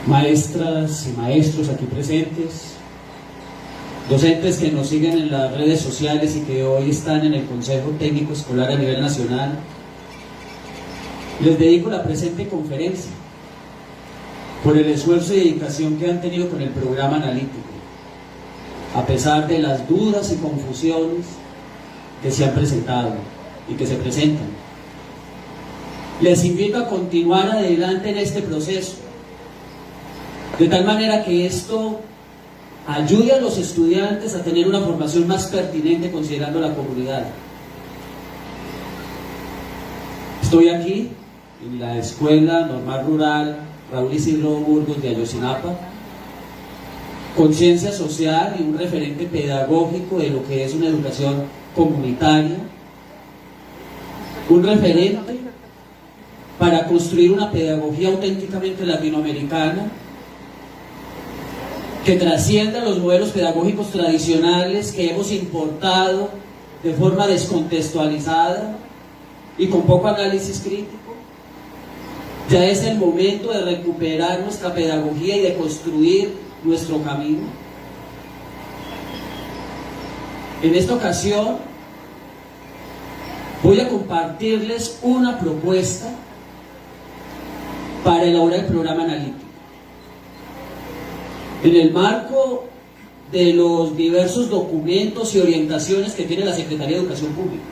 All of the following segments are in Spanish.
Maestras y maestros aquí presentes, docentes que nos siguen en las redes sociales y que hoy están en el Consejo Técnico Escolar a nivel nacional, les dedico la presente conferencia por el esfuerzo y dedicación que han tenido con el programa analítico, a pesar de las dudas y confusiones que se han presentado y que se presentan. Les invito a continuar adelante en este proceso, de tal manera que esto ayude a los estudiantes a tener una formación más pertinente considerando la comunidad. Estoy aquí en la Escuela Normal Rural Raúl Isidro Burgos de Ayotzinapa, conciencia social y un referente pedagógico de lo que es una educación comunitaria, un referente para construir una pedagogía auténticamente latinoamericana que trascienda los modelos pedagógicos tradicionales que hemos importado de forma descontextualizada y con poco análisis crítico. Ya es el momento de recuperar nuestra pedagogía y de construir nuestro camino. En esta ocasión voy a compartirles una propuesta para elaborar el programa analítico. En el marco de los diversos documentos y orientaciones que tiene la Secretaría de Educación Pública.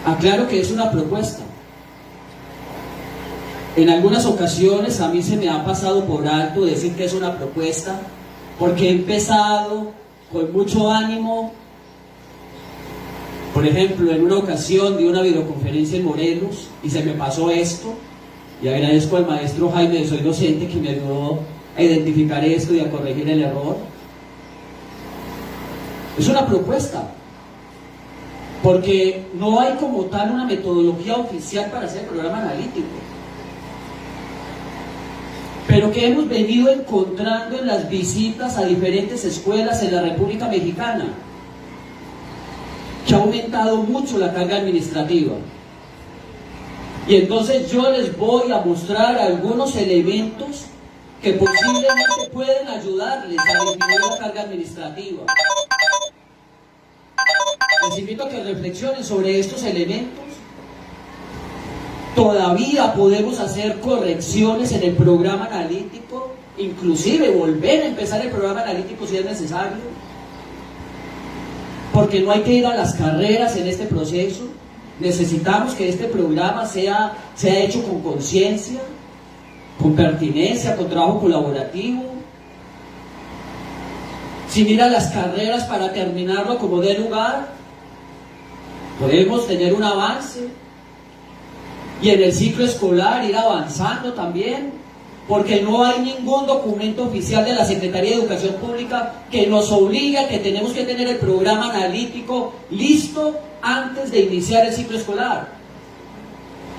Aclaro que es una propuesta. En algunas ocasiones a mí se me ha pasado por alto decir que es una propuesta, porque he empezado con mucho ánimo. Por ejemplo, en una ocasión di una videoconferencia en Morelos y se me pasó esto, y agradezco al maestro Jaime de Soy Docente que me ayudó a identificar esto y a corregir el error. Es una propuesta, porque no hay como tal una metodología oficial para hacer el programa analítico, pero que hemos venido encontrando en las visitas a diferentes escuelas en la República Mexicana, que ha aumentado mucho la carga administrativa. Y entonces yo les voy a mostrar algunos elementos que posiblemente pueden ayudarles a disminuir la carga administrativa. Les invito a que reflexionen sobre estos elementos. Todavía podemos hacer correcciones en el programa analítico, inclusive volver a empezar el programa analítico si es necesario, porque no hay que ir a las carreras en este proceso. Necesitamos que este programa sea hecho con conciencia, con pertinencia, con trabajo colaborativo, sin ir a las carreras para terminarlo como dé lugar. Podemos tener un avance y en el ciclo escolar ir avanzando también, porque no hay ningún documento oficial de la Secretaría de Educación Pública que nos obligue a que tenemos que tener el programa analítico listo antes de iniciar el ciclo escolar.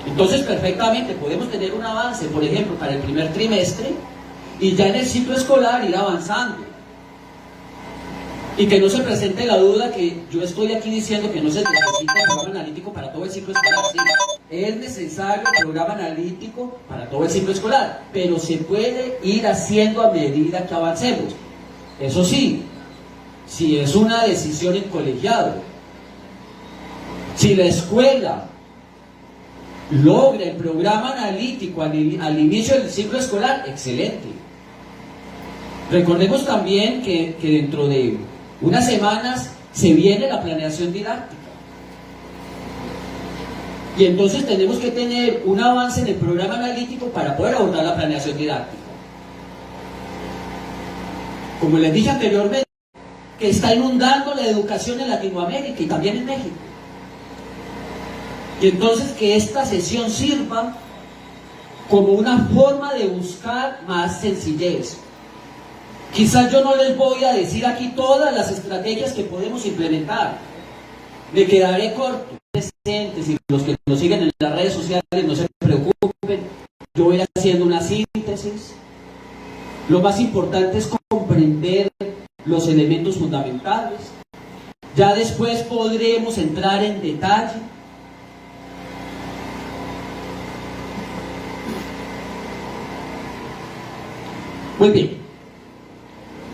Entonces perfectamente podemos tener un avance, por ejemplo, para el primer trimestre, y ya en el ciclo escolar ir avanzando. Y que no se presente la duda que yo estoy aquí diciendo que no se necesita el programa analítico para todo el ciclo escolar. Sí, es necesario el programa analítico para todo el ciclo escolar, pero se puede ir haciendo a medida que avancemos. Eso sí, si es una decisión en colegiado. Si la escuela logra el programa analítico al inicio del ciclo escolar, excelente. Recordemos también que dentro de unas semanas se viene la planeación didáctica. Y entonces tenemos que tener un avance en el programa analítico para poder abordar la planeación didáctica. Como les dije anteriormente, que está inundando la educación en Latinoamérica y también en México. Y entonces que esta sesión sirva como una forma de buscar más sencillez. Quizás yo no les voy a decir aquí todas las estrategias que podemos implementar. Me quedaré corto. Presentes y los que nos siguen en las redes sociales no se preocupen. Yo voy haciendo una síntesis. Lo más importante es comprender los elementos fundamentales. Ya después podremos entrar en detalle Muy bien.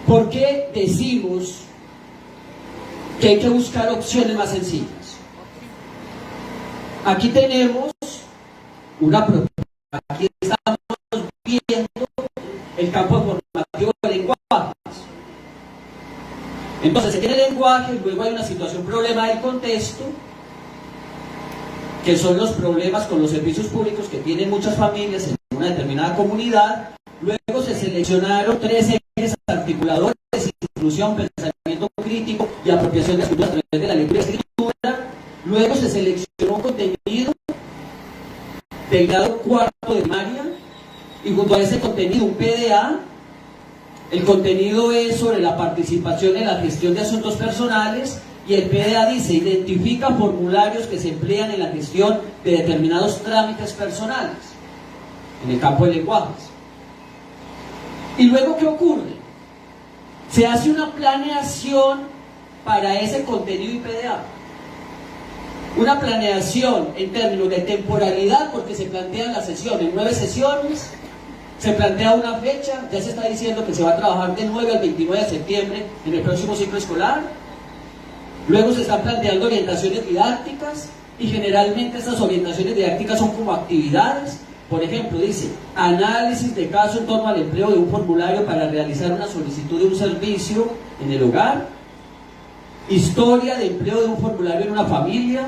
¿Por qué decimos que hay que buscar opciones más sencillas? Aquí tenemos una propuesta. Aquí estamos viendo el campo formativo de lenguajes. Entonces se tiene el lenguaje y luego hay una situación, problema del contexto, que son los problemas con los servicios públicos que tienen muchas familias en una determinada comunidad. Luego se seleccionaron 3 ejes articuladores: inclusión, pensamiento crítico y apropiación de la cultura a través de la lectura y escritura. Luego se seleccionó contenido del grado 4 de primaria, y junto a ese contenido un PDA. El contenido es sobre la participación en la gestión de asuntos personales, y el PDA dice: identifica formularios que se emplean en la gestión de determinados trámites personales en el campo de lenguajes. Y luego, ¿qué ocurre? Se hace una planeación para ese contenido y PDA. Una planeación en términos de temporalidad, porque se plantean las sesiones, 9 sesiones, se plantea una fecha, ya se está diciendo que se va a trabajar del 9 al 29 de septiembre en el próximo ciclo escolar. Luego se están planteando orientaciones didácticas, y generalmente estas orientaciones didácticas son como actividades. Por ejemplo, dice: análisis de caso en torno al empleo de un formulario para realizar una solicitud de un servicio en el hogar, historia de empleo de un formulario en una familia,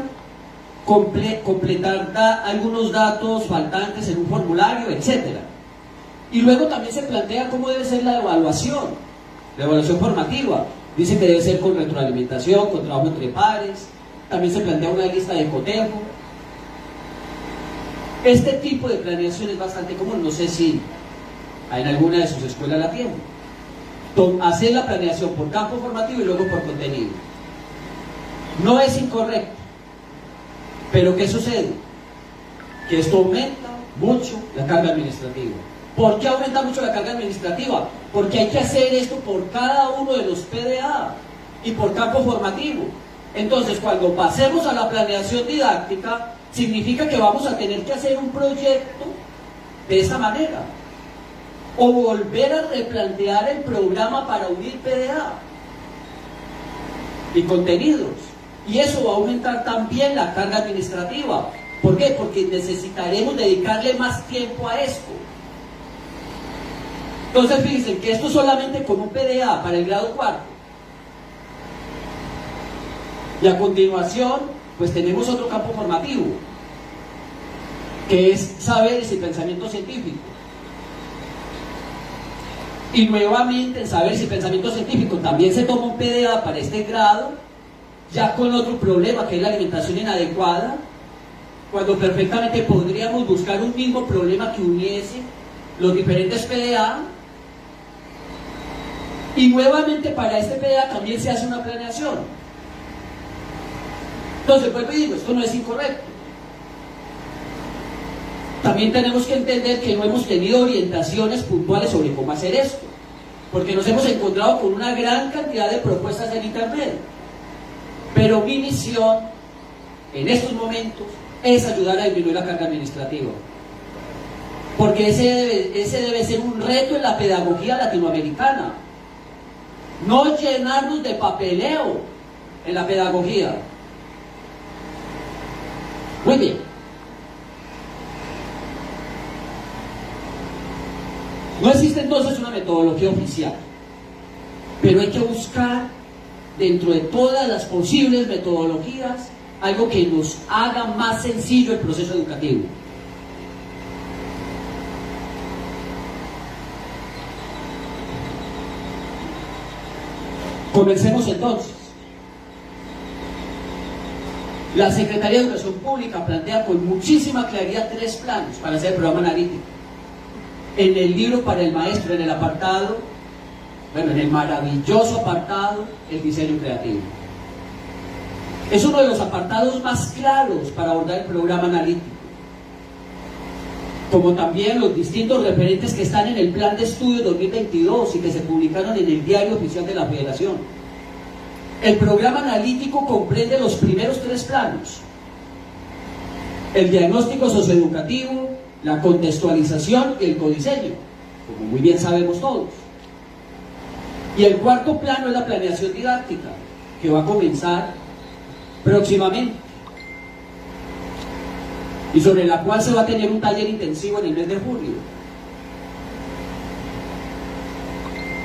completar algunos datos faltantes en un formulario, etc. Y luego también se plantea cómo debe ser la evaluación formativa. Dice que debe ser con retroalimentación, con trabajo entre pares. También se plantea una lista de cotejo. Este tipo de planeación es bastante común, no sé si en alguna de sus escuelas la tienen. Hacer la planeación por campo formativo y luego por contenido. No es incorrecto, pero ¿qué sucede? Que esto aumenta mucho la carga administrativa. ¿Por qué aumenta mucho la carga administrativa? Porque hay que hacer esto por cada uno de los PDA y por campo formativo. Entonces, cuando pasemos a la planeación didáctica, significa que vamos a tener que hacer un proyecto de esa manera, o volver a replantear el programa para unir PDA y contenidos, y eso va a aumentar también la carga administrativa. ¿Por qué? Porque necesitaremos dedicarle más tiempo a esto. Entonces fíjense que esto solamente con un PDA para el grado 4, y a continuación pues tenemos otro campo formativo, que es saberes y pensamiento científico. Y nuevamente en saberes y pensamiento científico también se toma un PDA para este grado, ya con otro problema, que es la alimentación inadecuada, cuando perfectamente podríamos buscar un mismo problema que uniese los diferentes PDA. Y nuevamente para este PDA también se hace una planeación. Entonces, pues digo, esto no es incorrecto. También tenemos que entender que no hemos tenido orientaciones puntuales sobre cómo hacer esto, porque nos hemos encontrado con una gran cantidad de propuestas en internet. Pero mi misión en estos momentos es ayudar a disminuir la carga administrativa, porque ese debe ser un reto en la pedagogía latinoamericana. No llenarnos de papeleo en la pedagogía. Muy bien. No existe entonces una metodología oficial, pero hay que buscar dentro de todas las posibles metodologías algo que nos haga más sencillo el proceso educativo. Comencemos entonces. La Secretaría de Educación Pública plantea con muchísima claridad 3 planos para hacer el programa analítico. En el libro para el maestro, en el apartado, en el maravilloso apartado, el diseño creativo. Es uno de los apartados más claros para abordar el programa analítico, como también los distintos referentes que están en el Plan de Estudio 2022 y que se publicaron en el Diario Oficial de la Federación. El programa analítico comprende los primeros 3 planos: el diagnóstico socioeducativo, la contextualización y el codiseño. como muy bien sabemos todos. Y el cuarto plano es la planeación didáctica, que va a comenzar próximamente, y sobre la cual se va a tener un taller intensivo en el mes de julio.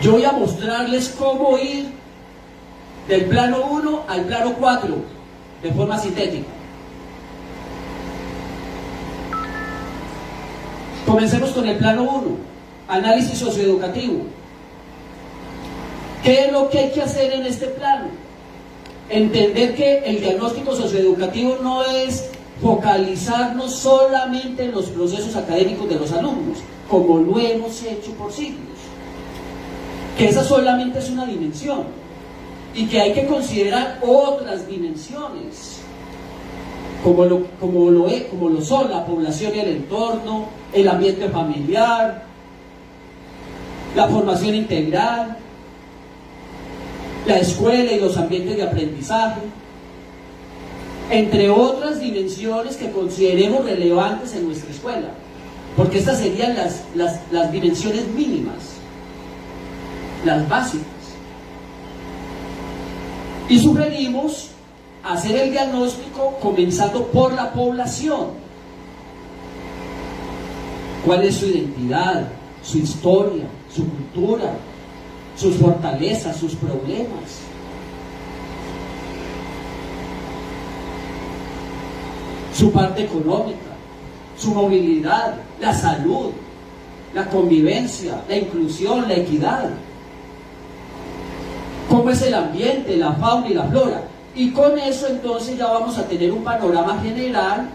Yo voy a mostrarles cómo ir del plano 1 al plano 4 de forma sintética. Comencemos con el plano 1, análisis socioeducativo. ¿Qué es lo que hay que hacer en este plano? Entender que el diagnóstico socioeducativo no es focalizarnos solamente en los procesos académicos de los alumnos, como lo hemos hecho por siglos, que esa solamente es una dimensión y que hay que considerar otras dimensiones, como lo son la población y el entorno, el ambiente familiar, la formación integral, la escuela y los ambientes de aprendizaje, entre otras dimensiones que consideremos relevantes en nuestra escuela, porque estas serían las dimensiones mínimas, las básicas. Y sugerimos hacer el diagnóstico comenzando por la población. ¿Cuál es su identidad, su historia, su cultura, sus fortalezas, sus problemas? Su parte económica, su movilidad, la salud, la convivencia, la inclusión, la equidad. ¿Cómo es el ambiente, la fauna y la flora? Y con eso entonces ya vamos a tener un panorama general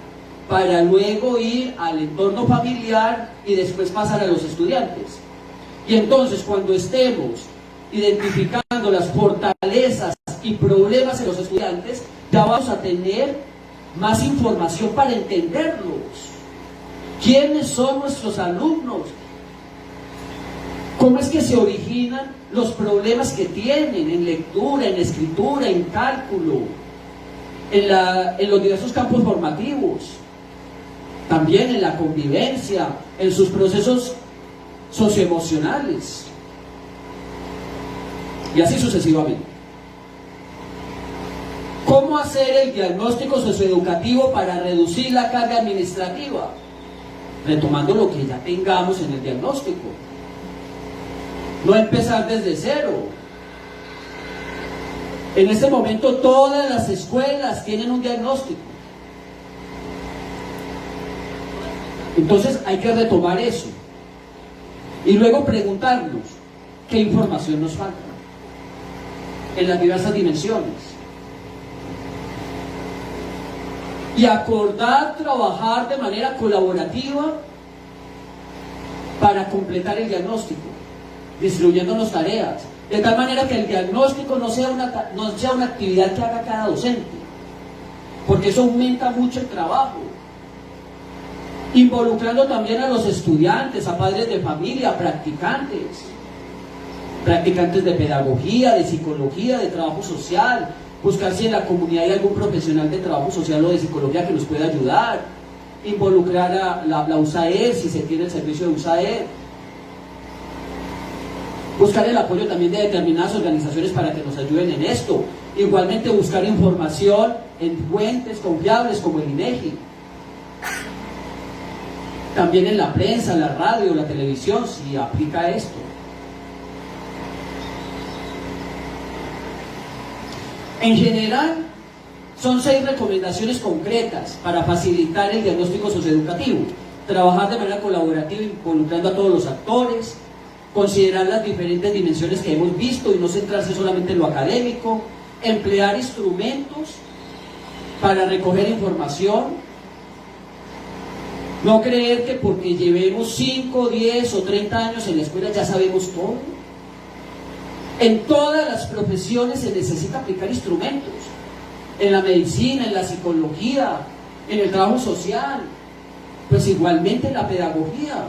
para luego ir al entorno familiar y después pasar a los estudiantes. Y entonces cuando estemos identificando las fortalezas y problemas en los estudiantes, ya vamos a tener más información para entenderlos. ¿Quiénes son nuestros alumnos? ¿Cómo es que se originan los problemas que tienen en lectura, en escritura, en cálculo, en los diversos campos formativos? También en la convivencia, en sus procesos socioemocionales, y así sucesivamente. ¿Cómo hacer el diagnóstico socioeducativo para reducir la carga administrativa? Retomando lo que ya tengamos en el diagnóstico. No empezar desde cero. En este momento todas las escuelas tienen un diagnóstico. Entonces hay que retomar eso. Y luego preguntarnos qué información nos falta en las diversas dimensiones. Y acordar trabajar de manera colaborativa para completar el diagnóstico, distribuyéndonos tareas, de tal manera que el diagnóstico no sea una actividad que haga cada docente, porque eso aumenta mucho el trabajo. Involucrando también a los estudiantes, a padres de familia, a practicantes de pedagogía, de psicología, de trabajo social, buscar si en la comunidad hay algún profesional de trabajo social o de psicología que nos pueda ayudar, involucrar a la USAER si se tiene el servicio de USAER, buscar el apoyo también de determinadas organizaciones para que nos ayuden en esto, igualmente buscar información en fuentes confiables como el INEGI, también en la prensa, la radio, la televisión, si aplica esto. En general, son 6 recomendaciones concretas para facilitar el diagnóstico socioeducativo. Trabajar de manera colaborativa involucrando a todos los actores, considerar las diferentes dimensiones que hemos visto y no centrarse solamente en lo académico, emplear instrumentos para recoger información, no creer que porque llevemos 5, 10 o 30 años en la escuela ya sabemos todo. En todas las profesiones se necesita aplicar instrumentos, en la medicina, en la psicología, en el trabajo social, pues igualmente en la pedagogía.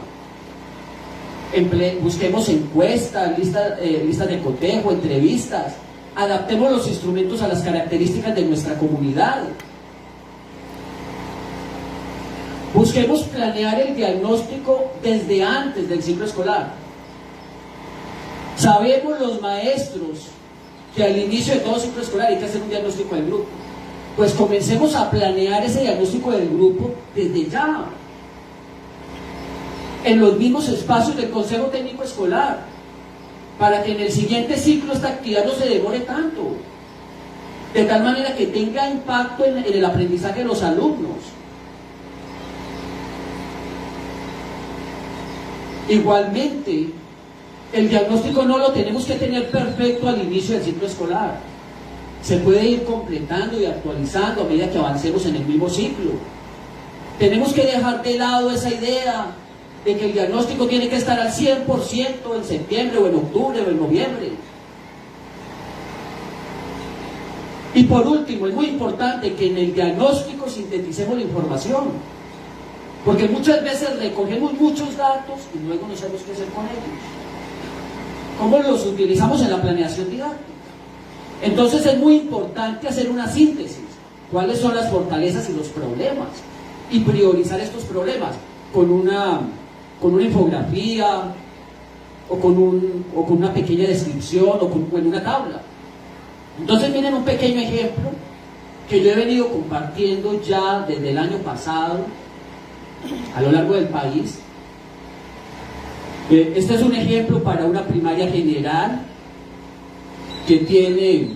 Busquemos encuestas, listas de cotejo, entrevistas, adaptemos los instrumentos a las características de nuestra comunidad. Busquemos planear el diagnóstico desde antes del ciclo escolar. Sabemos los maestros que al inicio de todo ciclo escolar hay que hacer un diagnóstico del grupo. Pues comencemos a planear ese diagnóstico del grupo desde ya, en los mismos espacios del Consejo Técnico Escolar, para que en el siguiente ciclo esta actividad no se demore tanto, de tal manera que tenga impacto en el aprendizaje de los alumnos. Igualmente, el diagnóstico no lo tenemos que tener perfecto al inicio del ciclo escolar. Se puede ir completando y actualizando a medida que avancemos en el mismo ciclo. Tenemos que dejar de lado esa idea de que el diagnóstico tiene que estar al 100% en septiembre o en octubre o en noviembre. Y por último, es muy importante que en el diagnóstico sinteticemos la información, porque muchas veces recogemos muchos datos y luego no sabemos qué hacer con ellos. ¿Cómo los utilizamos en la planeación didáctica? Entonces es muy importante hacer una síntesis. ¿Cuáles son las fortalezas y los problemas? Y priorizar estos problemas con una infografía o con una pequeña descripción o en una tabla. Entonces miren un pequeño ejemplo que yo he venido compartiendo ya desde el año pasado a lo largo del país. Este es un ejemplo para una primaria general que tiene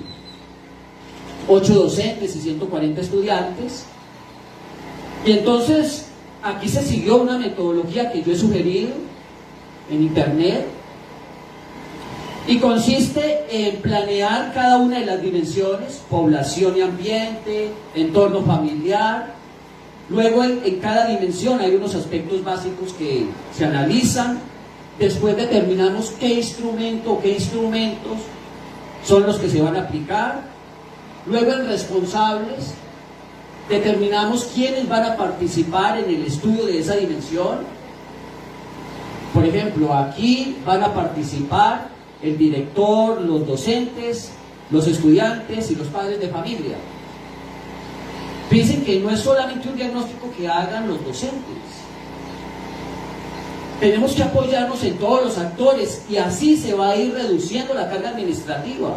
8 docentes y 140 estudiantes. Y entonces aquí se siguió una metodología que yo he sugerido en internet y consiste en planear cada una de las dimensiones: población y ambiente, entorno familiar. Luego en cada dimensión hay unos aspectos básicos que se analizan. Después determinamos qué instrumento o qué instrumentos son los que se van a aplicar. Luego en responsables determinamos quiénes van a participar en el estudio de esa dimensión. Por ejemplo, aquí van a participar el director, los docentes, los estudiantes y los padres de familia. Piensen que no es solamente un diagnóstico que hagan los docentes. Tenemos que apoyarnos en todos los actores y así se va a ir reduciendo la carga administrativa.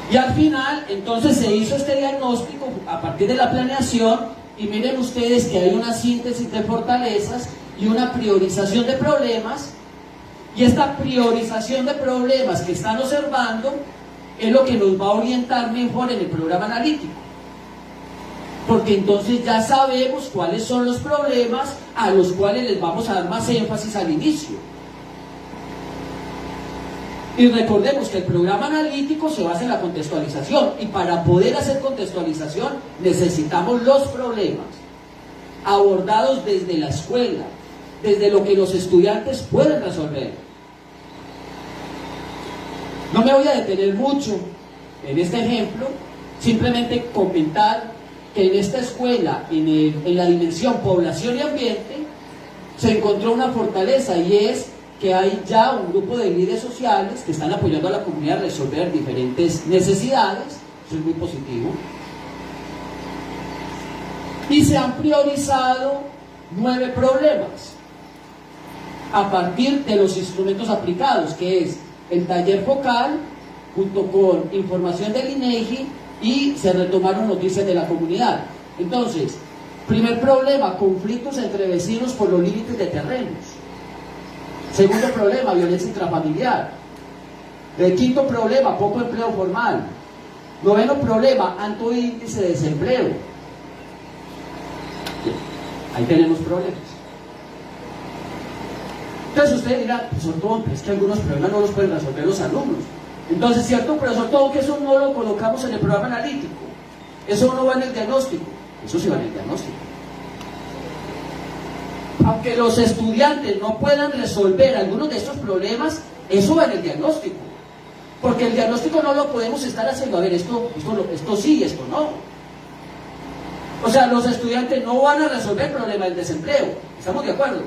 Y al final, entonces se hizo este diagnóstico a partir de la planeación y miren ustedes que hay una síntesis de fortalezas y una priorización de problemas. Y esta priorización de problemas que están observando es lo que nos va a orientar mejor en el programa analítico. Porque entonces ya sabemos cuáles son los problemas a los cuales les vamos a dar más énfasis al inicio. Y recordemos que el programa analítico se basa en la contextualización, y para poder hacer contextualización necesitamos los problemas abordados desde la escuela, desde lo que los estudiantes pueden resolver. No me voy a detener mucho en este ejemplo, simplemente comentar que en esta escuela, en la dimensión población y ambiente, se encontró una fortaleza, y es que hay ya un grupo de líderes sociales que están apoyando a la comunidad a resolver diferentes necesidades. Eso es muy positivo. Y se han priorizado 9 problemas a partir de los instrumentos aplicados, que es el taller focal junto con información del INEGI, y se retomaron noticias de la comunidad. Entonces, primer problema: conflictos entre vecinos por los límites de terrenos. Segundo problema: violencia intrafamiliar. El quinto problema: poco empleo formal. Noveno problema: alto índice de desempleo. Ahí tenemos problemas. Entonces usted dirá: profesor Tobón, pero es que algunos problemas no los pueden resolver los alumnos. Entonces, cierto, profesor Tobón, que eso no lo colocamos en el programa analítico, eso no va en el diagnóstico. Eso sí va en el diagnóstico. Aunque los estudiantes no puedan resolver algunos de estos problemas, eso va en el diagnóstico. Porque el diagnóstico no lo podemos estar haciendo, a ver, esto sí, esto no. O sea, los estudiantes no van a resolver el problema del desempleo, ¿estamos de acuerdo?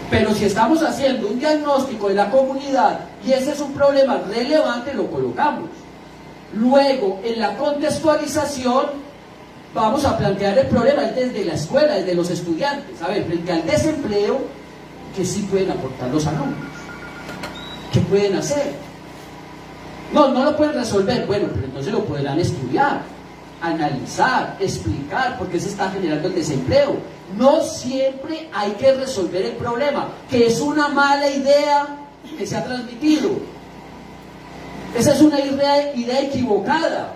Pero si estamos haciendo un diagnóstico de la comunidad y ese es un problema relevante, lo colocamos. Luego, en la contextualización, vamos a plantear el problema desde la escuela, desde los estudiantes. A ver, frente al desempleo, que sí pueden aportar los alumnos. ¿Qué pueden hacer? No lo pueden resolver. Bueno, pero entonces lo podrán estudiar, analizar, explicar por qué se está generando el desempleo. No siempre hay que resolver el problema, que es una mala idea que se ha transmitido. Esa es una idea equivocada,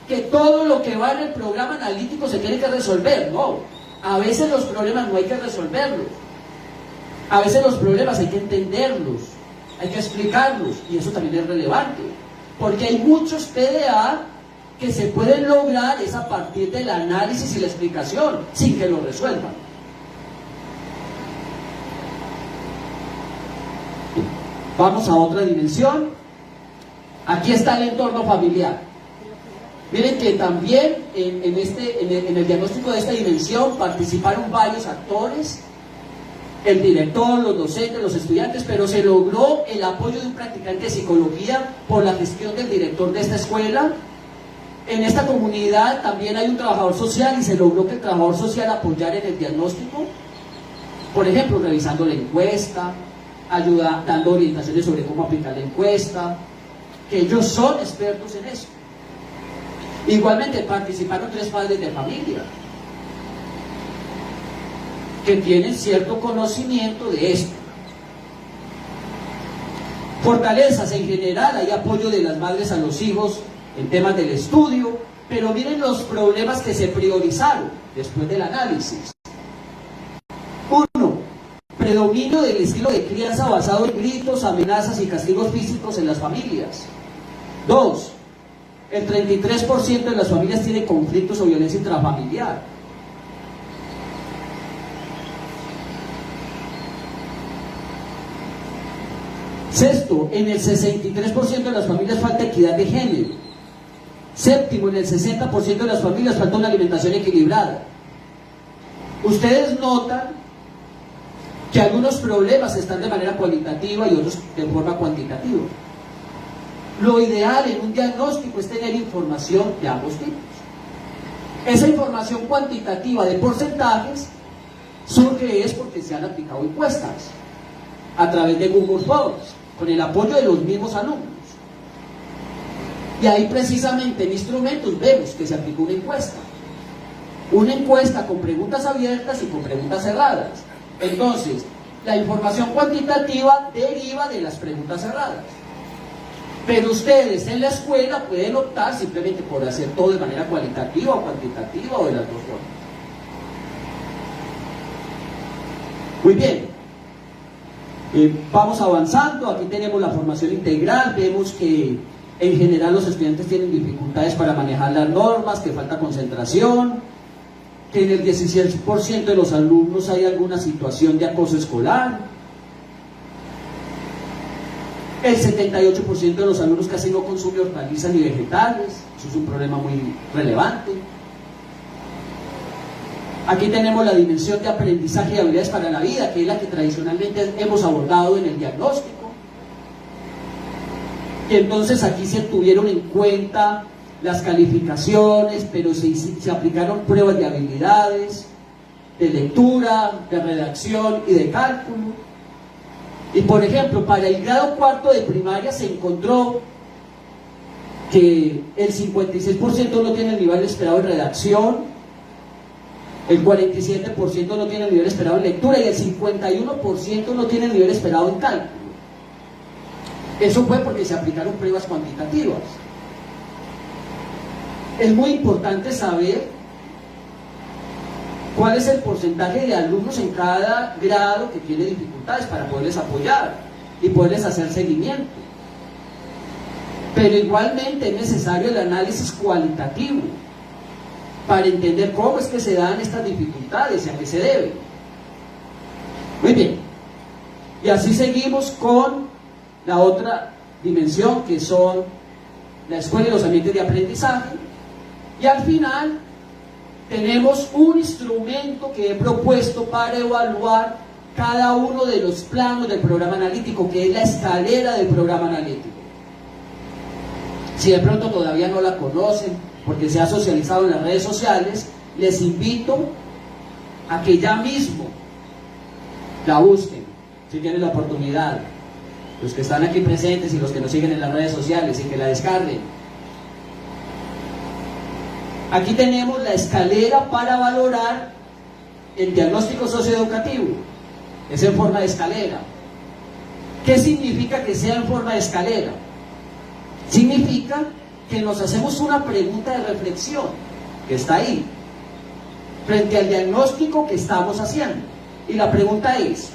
que todo lo que va en el programa analítico se tiene que resolver. No, a veces los problemas no hay que resolverlos. A veces los problemas hay que entenderlos, hay que explicarlos, y eso también es relevante, porque hay muchos PDA que se pueden lograr es a partir del análisis y la explicación, sin que lo resuelvan. Vamos a otra dimensión. Aquí está el entorno familiar. Miren que también en el diagnóstico de esta dimensión participaron varios actores, el director, los docentes, los estudiantes, pero se logró el apoyo de un practicante de psicología por la gestión del director de esta escuela. En esta comunidad también hay un trabajador social y se logró que el trabajador social apoyara en el diagnóstico, por ejemplo, revisando la encuesta, dando orientaciones sobre cómo aplicar la encuesta, que ellos son expertos en eso. Igualmente participaron 3 padres de familia que tienen cierto conocimiento de esto. Fortalezas en general, hay apoyo de las madres a los hijos en temas del estudio, pero miren los problemas que se priorizaron después del análisis. 1. Predominio del estilo de crianza basado en gritos, amenazas y castigos físicos en las familias. 2. El 33% de las familias tiene conflictos o violencia intrafamiliar. Sexto, en el 63% de las familias falta equidad de género. Séptimo, en el 60% de las familias falta una alimentación equilibrada. Ustedes notan que algunos problemas están de manera cualitativa y otros de forma cuantitativa. Lo ideal en un diagnóstico es tener información de ambos tipos. Esa información cuantitativa de porcentajes surge porque se han aplicado encuestas a través de Google Forms, con el apoyo de los mismos alumnos. Y ahí precisamente en instrumentos vemos que se aplicó una encuesta con preguntas abiertas y con preguntas cerradas. Entonces, la información cuantitativa deriva de las preguntas cerradas. Pero ustedes en la escuela pueden optar simplemente por hacer todo de manera cualitativa o cuantitativa o de las dos formas. Muy bien. Vamos avanzando. Aquí tenemos la formación integral. Vemos que en general los estudiantes tienen dificultades para manejar las normas, que falta concentración, que en el 16% de los alumnos hay alguna situación de acoso escolar. El 78% de los alumnos casi no consume hortalizas ni vegetales. Eso es un problema muy relevante. Aquí tenemos la dimensión de aprendizaje y habilidades para la vida, que es la que tradicionalmente hemos abordado en el diagnóstico. Y entonces aquí se tuvieron en cuenta las calificaciones, pero se aplicaron pruebas de habilidades, de lectura, de redacción y de cálculo. Y por ejemplo, para el grado 4 de primaria se encontró que el 56% no tiene el nivel esperado en redacción, el 47% no tiene el nivel esperado en lectura y el 51% no tiene el nivel esperado en cálculo. Eso fue porque se aplicaron pruebas cuantitativas. Es muy importante saber cuál es el porcentaje de alumnos en cada grado que tiene dificultades para poderles apoyar y poderles hacer seguimiento. Pero igualmente es necesario el análisis cualitativo para entender cómo es que se dan estas dificultades y a qué se deben. Muy bien. Y así seguimos con la otra dimensión, que son la escuela y los ambientes de aprendizaje. Y al final tenemos un instrumento que he propuesto para evaluar cada uno de los planos del programa analítico, que es la escalera del programa analítico. Si de pronto todavía no la conocen, porque se ha socializado en las redes sociales, les invito a que ya mismo la busquen, si tienen la oportunidad. los que están aquí presentes y los que nos siguen en las redes sociales y que la descarguen. Aquí tenemos la escalera para valorar el diagnóstico socioeducativo. Es en forma de escalera. ¿Qué significa que sea en forma de escalera? Significa que nos hacemos una pregunta de reflexión, que está ahí, frente al diagnóstico que estamos haciendo. Y la pregunta es: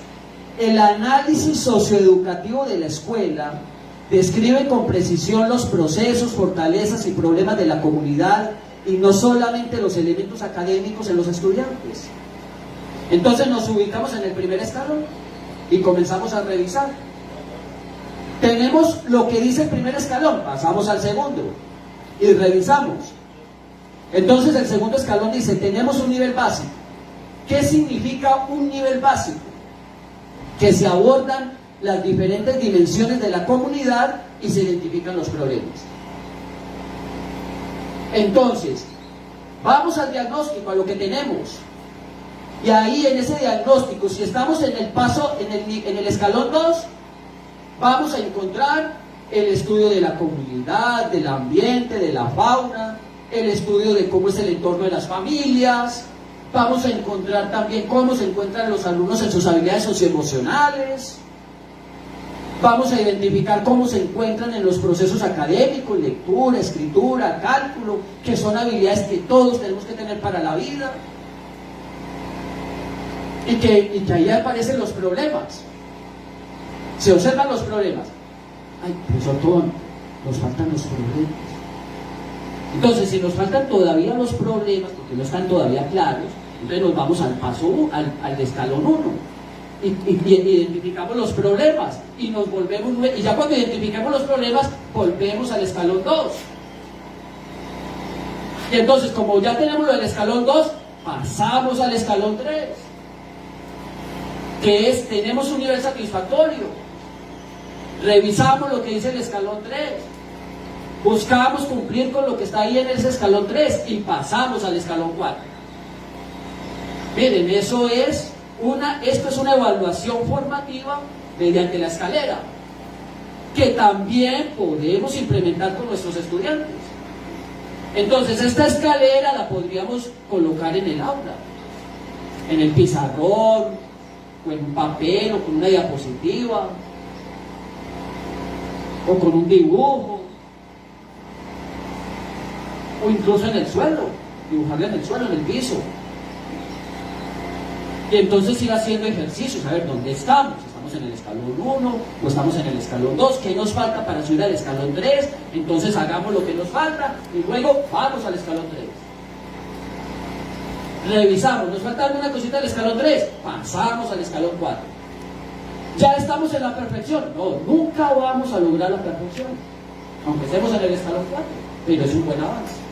¿el análisis socioeducativo de la escuela describe con precisión los procesos, fortalezas y problemas de la comunidad y no solamente los elementos académicos en los estudiantes? Entonces nos ubicamos en el primer escalón y comenzamos a revisar. Tenemos lo que dice el primer escalón, pasamos al segundo y revisamos. Entonces el segundo escalón dice: tenemos un nivel básico. ¿Qué significa un nivel básico? Que se abordan las diferentes dimensiones de la comunidad y se identifican los problemas. Entonces, vamos al diagnóstico, a lo que tenemos. Y ahí en ese diagnóstico, si estamos en el paso, en el escalón 2, vamos a encontrar el estudio de la comunidad, del ambiente, de la fauna, el estudio de cómo es el entorno de las familias. Vamos a encontrar también cómo se encuentran los alumnos en sus habilidades socioemocionales. Vamos a identificar cómo se encuentran en los procesos académicos, lectura, escritura, cálculo, que son habilidades que todos tenemos que tener para la vida. Y que ahí aparecen los problemas. Se observan los problemas. Ay, profesor Tobón, nos faltan los problemas. Entonces, si nos faltan todavía los problemas, porque no están todavía claros, entonces nos vamos al paso, al escalón 1. Y identificamos los problemas y nos volvemos, y ya cuando identificamos los problemas volvemos al escalón 2. Y entonces, como ya tenemos lo del escalón 2, pasamos al escalón 3, que es: tenemos un nivel satisfactorio. Revisamos lo que dice el escalón 3, buscamos cumplir con lo que está ahí en ese escalón 3 y pasamos al escalón 4. Miren, esto es una evaluación formativa mediante la escalera, que también podemos implementar con nuestros estudiantes. Entonces, esta escalera la podríamos colocar en el aula, en el pizarrón, o en un papel, o con una diapositiva, o con un dibujo, o incluso en el suelo, dibujarla en el suelo, en el piso. Y entonces ir haciendo ejercicios, a ver dónde estamos. Estamos en el escalón 1 o estamos en el escalón 2, ¿qué nos falta para subir al escalón 3? Entonces hagamos lo que nos falta y luego vamos al escalón 3. Revisamos, nos falta alguna cosita del escalón 3, pasamos al escalón 4. ¿Ya estamos en la perfección? No, nunca vamos a lograr la perfección, aunque estemos en el escalón 4, pero es un buen avance.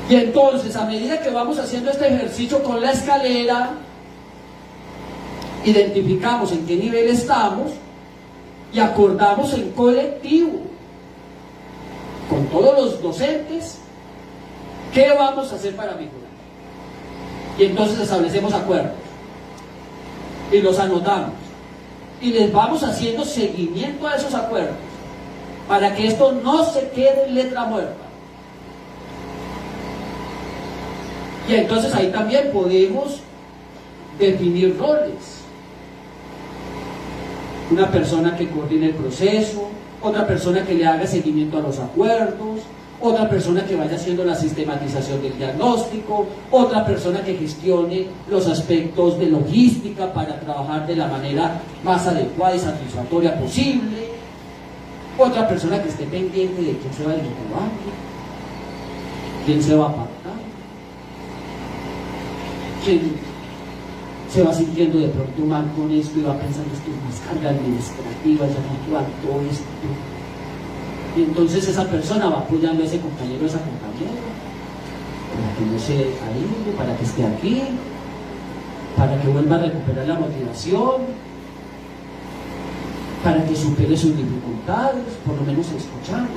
Y entonces, a medida que vamos haciendo este ejercicio con la escalera, identificamos en qué nivel estamos y acordamos en colectivo, con todos los docentes, qué vamos a hacer para mejorar. Y entonces establecemos acuerdos y los anotamos y les vamos haciendo seguimiento a esos acuerdos para que esto no se quede en letra muerta. Y entonces ahí también podemos definir roles. Una persona que coordine el proceso, otra persona que le haga seguimiento a los acuerdos, otra persona que vaya haciendo la sistematización del diagnóstico, otra persona que gestione los aspectos de logística para trabajar de la manera más adecuada y satisfactoria posible, otra persona que esté pendiente de quién se va incorporando, quién se va apartando, quién se va sintiendo de pronto mal con esto y va pensando: esto es más carga administrativa, ya no aguanto esto. Y entonces esa persona va apoyando a ese compañero o esa compañera para que no se aísle, para que esté aquí, para que vuelva a recuperar la motivación, para que supere sus dificultades, por lo menos escuchando.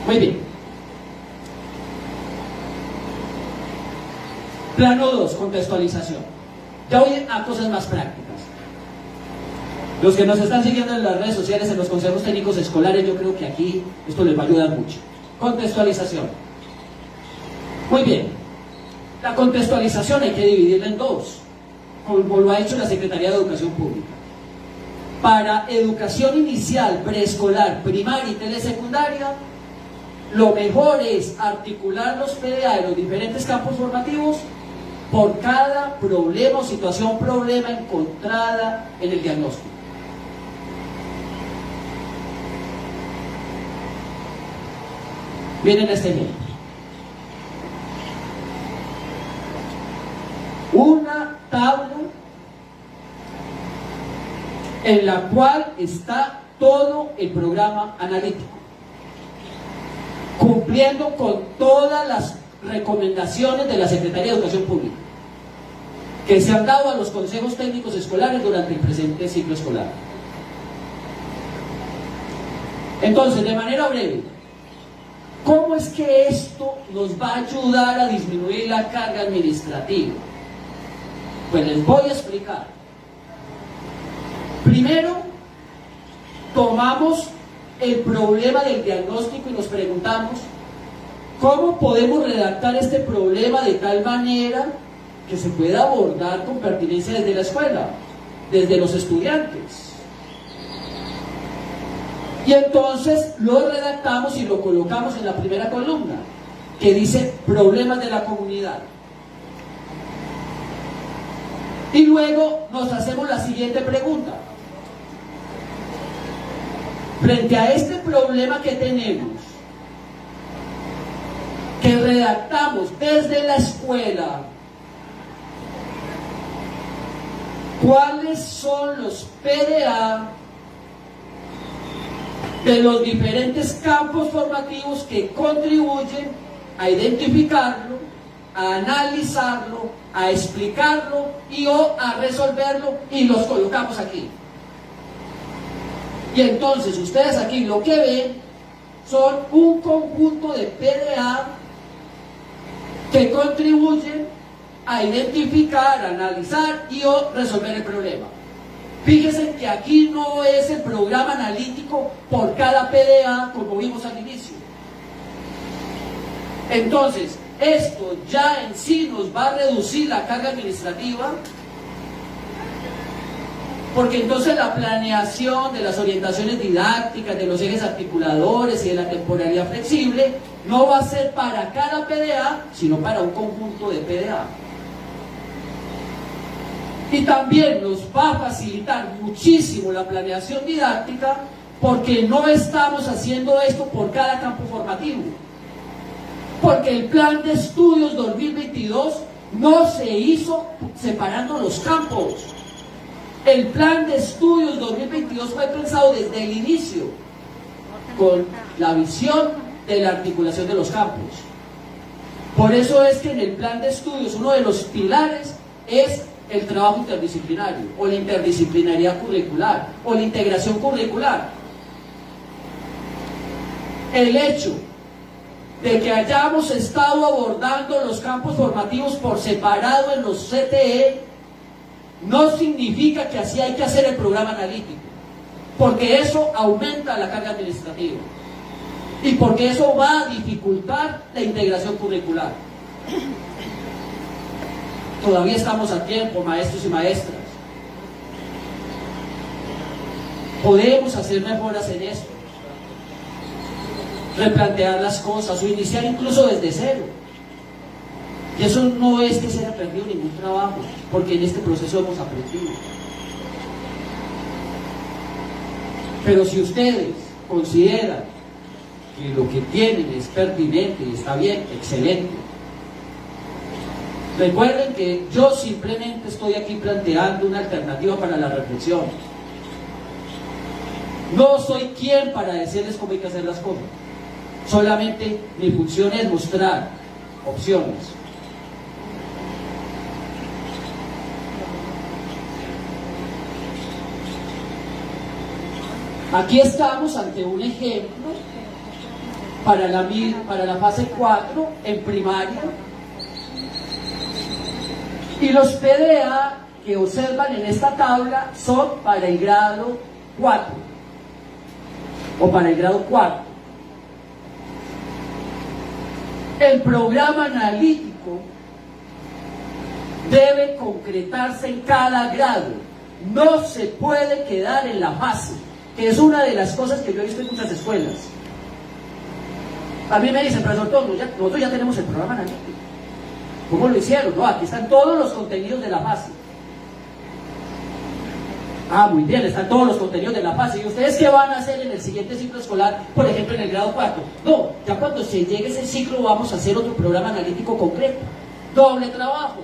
Muy bien. Plano 2, contextualización. Ya voy a cosas más prácticas. Los que nos están siguiendo en las redes sociales, en los consejos técnicos escolares, yo creo que aquí esto les va a ayudar mucho. Contextualización. Muy bien. La contextualización hay que dividirla en dos, como lo ha hecho la Secretaría de Educación Pública. Para educación inicial, preescolar, primaria y telesecundaria, lo mejor es articular los PDA de los diferentes campos formativos por cada problema o problema encontrada en el diagnóstico. Miren este ejemplo. Una tabla en la cual está todo el programa analítico, cumpliendo con todas las recomendaciones de la Secretaría de Educación Pública que se han dado a los consejos técnicos escolares durante el presente ciclo escolar. Entonces, de manera breve, ¿cómo es que esto nos va a ayudar a disminuir la carga administrativa? Pues les voy a explicar. Primero, tomamos el problema del diagnóstico y nos preguntamos ¿cómo podemos redactar este problema de tal manera que se pueda abordar con pertinencia desde la escuela, desde los estudiantes? Y entonces lo redactamos y lo colocamos en la primera columna, que dice problemas de la comunidad. Y luego nos hacemos la siguiente pregunta. Frente a este problema que tenemos, que redactamos desde la escuela, ¿cuáles son los PDA de los diferentes campos formativos que contribuyen a identificarlo, a analizarlo, a explicarlo y o a resolverlo, y los colocamos aquí? Y entonces ustedes aquí lo que ven son un conjunto de PDA que contribuyen a identificar, analizar y o resolver el problema. Fíjense que aquí no es el programa analítico por cada PDA como vimos al inicio. Entonces, esto ya en sí nos va a reducir la carga administrativa, porque entonces la planeación de las orientaciones didácticas, de los ejes articuladores y de la temporalidad flexible no va a ser para cada PDA, sino para un conjunto de PDA. Y también nos va a facilitar muchísimo la planeación didáctica, porque no estamos haciendo esto por cada campo formativo. Porque el plan de estudios 2022 no se hizo separando los campos. El plan de estudios 2022 fue pensado desde el inicio con la visión de la articulación de los campos. Por eso es que en el plan de estudios uno de los pilares es el trabajo interdisciplinario, o la interdisciplinaridad curricular, o la integración curricular. El hecho de que hayamos estado abordando los campos formativos por separado en los CTE no significa que así hay que hacer el programa analítico, porque eso aumenta la carga administrativa y porque eso va a dificultar la integración curricular. Todavía estamos a tiempo, maestros y maestras. Podemos hacer mejoras en esto, replantear las cosas o iniciar incluso desde cero. Y eso no es que se haya perdido ningún trabajo, porque en este proceso hemos aprendido. Pero si ustedes consideran que lo que tienen es pertinente y está bien, excelente. Recuerden que yo simplemente estoy aquí planteando una alternativa para la reflexión. No soy quien para decirles cómo hay que hacer las cosas. Solamente mi función es mostrar opciones. Aquí estamos ante un ejemplo para la fase 4 en primaria, Y los PDA que observan en esta tabla son para el grado 4 o para el grado 4. El programa analítico debe concretarse en cada grado, no se puede quedar en la base, que es una de las cosas que yo he visto en muchas escuelas. A mí me dicen, profesor, nosotros ya tenemos el programa analítico. ¿Cómo lo hicieron? No, aquí están todos los contenidos de la fase. Ah, muy bien, están todos los contenidos de la fase. ¿Y ustedes qué van a hacer en el siguiente ciclo escolar, por ejemplo en el grado 4? No, ya cuando se llegue ese ciclo vamos a hacer otro programa analítico concreto. Doble trabajo.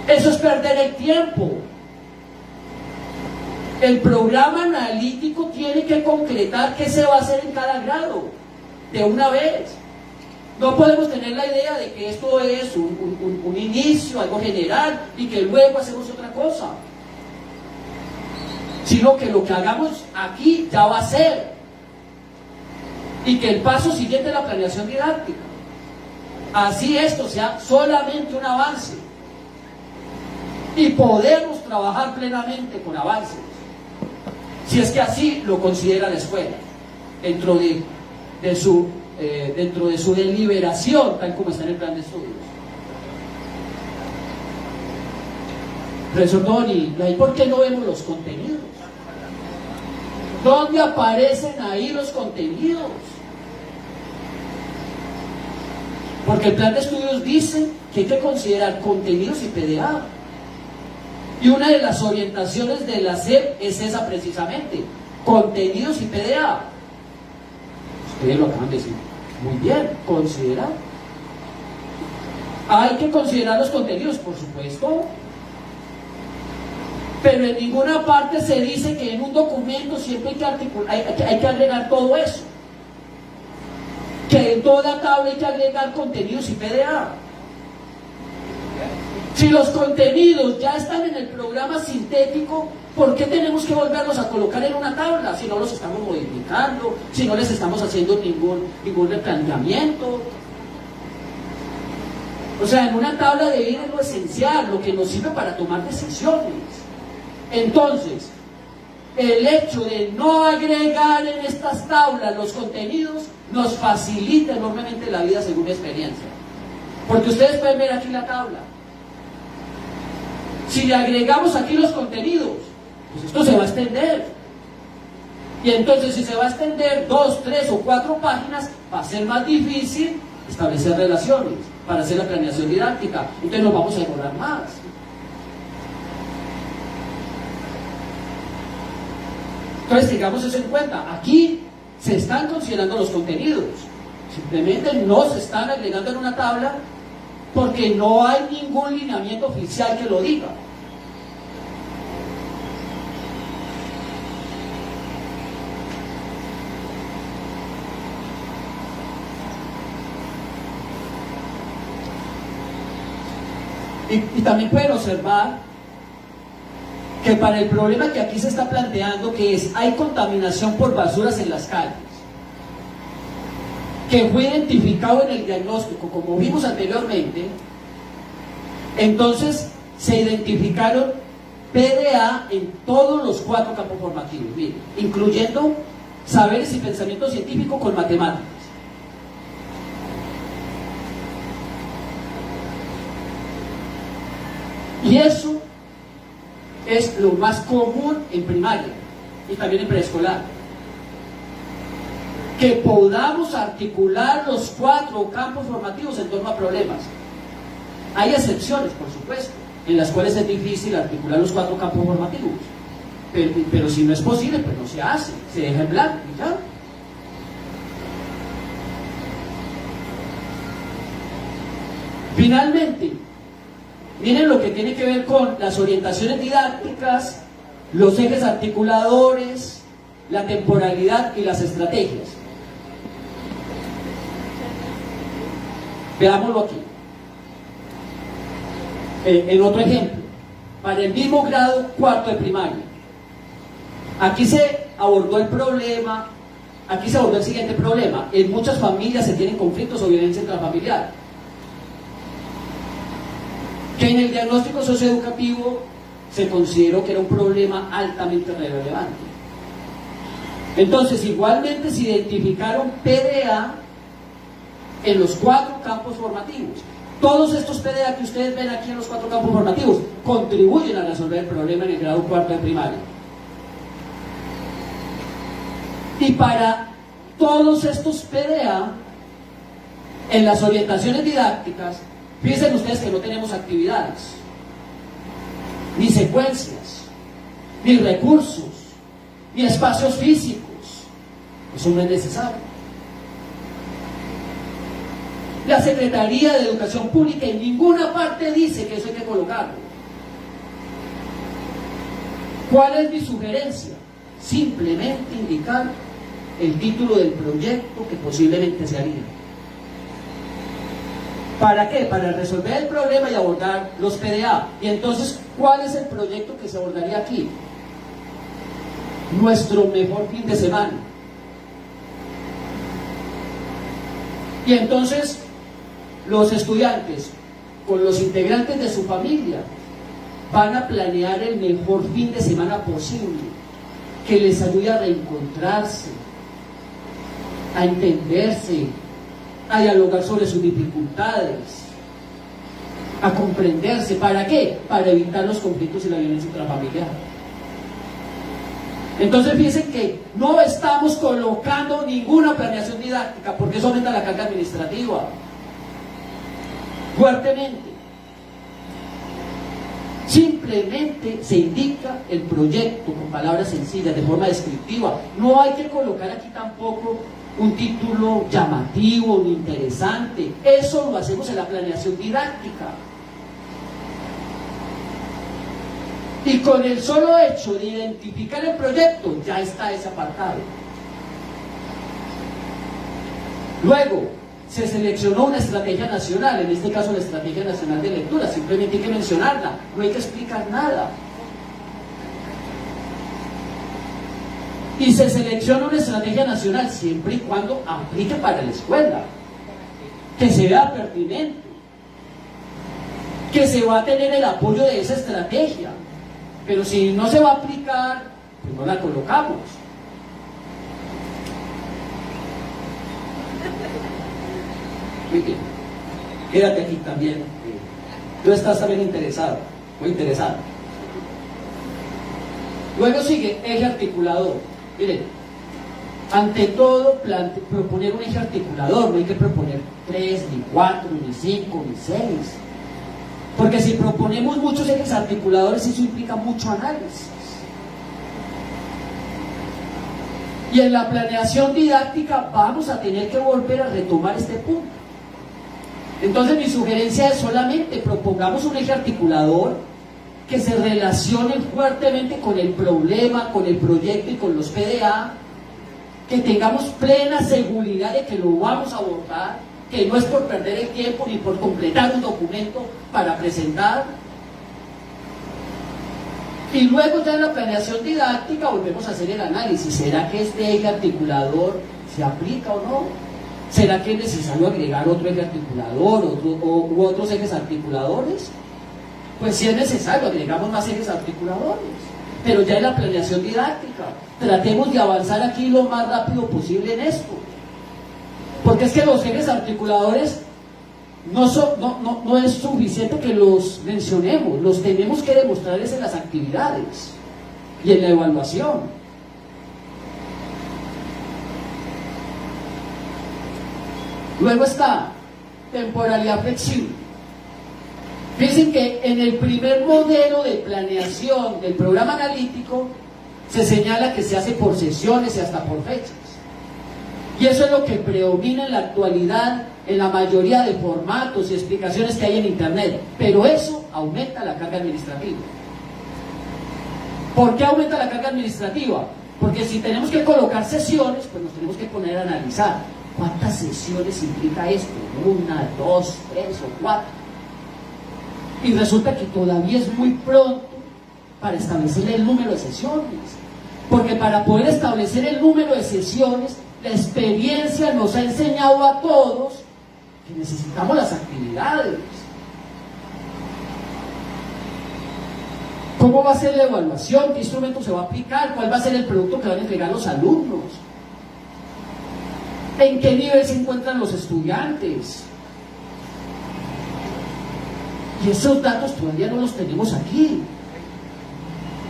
Eso es perder el tiempo. El programa analítico tiene que concretar qué se va a hacer en cada grado, de una vez. No podemos tener la idea de que esto es un inicio, algo general, y que luego hacemos otra cosa. Sino que lo que hagamos aquí ya va a ser. Y que el paso siguiente es la planeación didáctica. Así esto sea solamente un avance. Y podemos trabajar plenamente con avances. Si es que así lo considera la escuela, dentro de su deliberación, tal como está en el plan de estudios. Profesor Doni, ¿y por qué no vemos los contenidos? ¿Dónde aparecen ahí los contenidos? Porque el plan de estudios dice que hay que considerar contenidos y PDA. Y una de las orientaciones de la SEP es esa precisamente, contenidos y PDA. Ustedes lo acaban de decir. Muy bien, considerar. Hay que considerar los contenidos, por supuesto. Pero en ninguna parte se dice que en un documento siempre hay que agregar todo eso. Que en toda tabla hay que agregar contenidos y PDA. Si los contenidos ya están en el programa sintético, ¿por qué tenemos que volverlos a colocar en una tabla? Si no los estamos modificando, si no les estamos haciendo ningún replanteamiento. O sea, en una tabla debe ir lo esencial, lo que nos sirve para tomar decisiones. Entonces, el hecho de no agregar en estas tablas los contenidos nos facilita enormemente la vida según mi experiencia. Porque ustedes pueden ver aquí la tabla. Si le agregamos aquí los contenidos, pues esto se va a extender. Y entonces si se va a extender 2, 3 o 4 páginas, va a ser más difícil establecer relaciones para hacer la planeación didáctica. Entonces nos vamos a demorar más. Entonces tengamos eso en cuenta. Aquí se están considerando los contenidos. Simplemente no se están agregando en una tabla porque no hay ningún lineamiento oficial que lo diga. Y también pueden observar que para el problema que aquí se está planteando, que es hay contaminación por basuras en las calles, que fue identificado en el diagnóstico, como vimos anteriormente, entonces se identificaron PDA en todos los 4 campos formativos, miren, incluyendo saberes y pensamiento científico con matemáticas. Y eso es lo más común en primaria y también en preescolar. Que podamos articular los 4 campos formativos en torno a problemas. Hay excepciones, por supuesto, en las cuales es difícil articular los 4 campos formativos. Pero si no es posible, pues no se hace, se deja en blanco y ya. Finalmente, miren lo que tiene que ver con las orientaciones didácticas, los ejes articuladores, la temporalidad y las estrategias. Veámoslo aquí. En otro ejemplo, para el mismo grado 4 de primaria. Aquí se abordó el problema, aquí se abordó el siguiente problema. En muchas familias se tienen conflictos o violencia intrafamiliar. que en el diagnóstico socioeducativo se consideró que era un problema altamente relevante. Entonces, igualmente se identificaron PDA en los 4 campos formativos. Todos estos PDA que ustedes ven aquí en los 4 campos formativos contribuyen a resolver el problema en el grado 4 de primaria. Y para todos estos PDA, en las orientaciones didácticas, fíjense ustedes que no tenemos actividades, ni secuencias, ni recursos, ni espacios físicos. Eso no es necesario. La Secretaría de Educación Pública en ninguna parte dice que eso hay que colocarlo. ¿Cuál es mi sugerencia? Simplemente indicar el título del proyecto que posiblemente se haría. ¿Para qué? Para resolver el problema y abordar los PDA. Y entonces, ¿cuál es el proyecto que se abordaría aquí? Nuestro mejor fin de semana. Y entonces, los estudiantes, con los integrantes de su familia, van a planear el mejor fin de semana posible, que les ayude a reencontrarse, a entenderse, a dialogar sobre sus dificultades, a comprenderse. ¿Para qué? Para evitar los conflictos y la violencia intrafamiliar. Entonces fíjense que no estamos colocando ninguna planeación didáctica, porque eso aumenta la carga administrativa fuertemente. Simplemente se indica el proyecto con palabras sencillas, de forma descriptiva. No hay que colocar aquí tampoco un título llamativo ni interesante. Eso lo hacemos en la planeación didáctica. Y con el solo hecho de identificar el proyecto, ya está ese apartado. Luego, se seleccionó una estrategia nacional, en este caso la Estrategia Nacional de Lectura. Simplemente hay que mencionarla, no hay que explicar nada. Y se selecciona una estrategia nacional siempre y cuando aplique para la escuela, que se vea pertinente, que se va a tener el apoyo de esa estrategia. Pero si no se va a aplicar, pues no la colocamos. Muy bien, quédate aquí también. Tú estás también interesado, muy interesado. Luego sigue eje articulador. Miren, ante todo, proponer un eje articulador, no hay que proponer 3, ni 4, ni 5, ni 6. Porque si proponemos muchos ejes articuladores, eso implica mucho análisis. Y en la planeación didáctica vamos a tener que volver a retomar este punto. Entonces mi sugerencia es solamente propongamos un eje articulador que se relacione fuertemente con el problema, con el proyecto y con los PDA, que tengamos plena seguridad de que lo vamos a abordar, que no es por perder el tiempo ni por completar un documento para presentar. Y luego ya en la planeación didáctica volvemos a hacer el análisis. ¿Será que este eje articulador se aplica o no? ¿Será que es necesario agregar otro eje articulador u otros ejes articuladores? Pues si es necesario, agregamos más ejes articuladores. Pero ya en la planeación didáctica, tratemos de avanzar aquí lo más rápido posible en esto. Porque es que los ejes articuladores no es suficiente que los mencionemos, los tenemos que demostrarles en las actividades y en la evaluación. Luego está temporalidad flexible. Fíjense que en el primer modelo de planeación del programa analítico se señala que se hace por sesiones y hasta por fechas. Y eso es lo que predomina en la actualidad en la mayoría de formatos y explicaciones que hay en internet. Pero eso aumenta la carga administrativa. ¿Por qué aumenta la carga administrativa? Porque si tenemos que colocar sesiones, pues nos tenemos que poner a analizar cuántas sesiones implica esto. 1, 2, 3 o 4. Y resulta que todavía es muy pronto para establecer el número de sesiones. Porque para poder establecer el número de sesiones, la experiencia nos ha enseñado a todos que necesitamos las actividades. ¿Cómo va a ser la evaluación? ¿Qué instrumento se va a aplicar? ¿Cuál va a ser el producto que van a entregar los alumnos? ¿En qué nivel se encuentran los estudiantes? Y esos datos todavía no los tenemos aquí,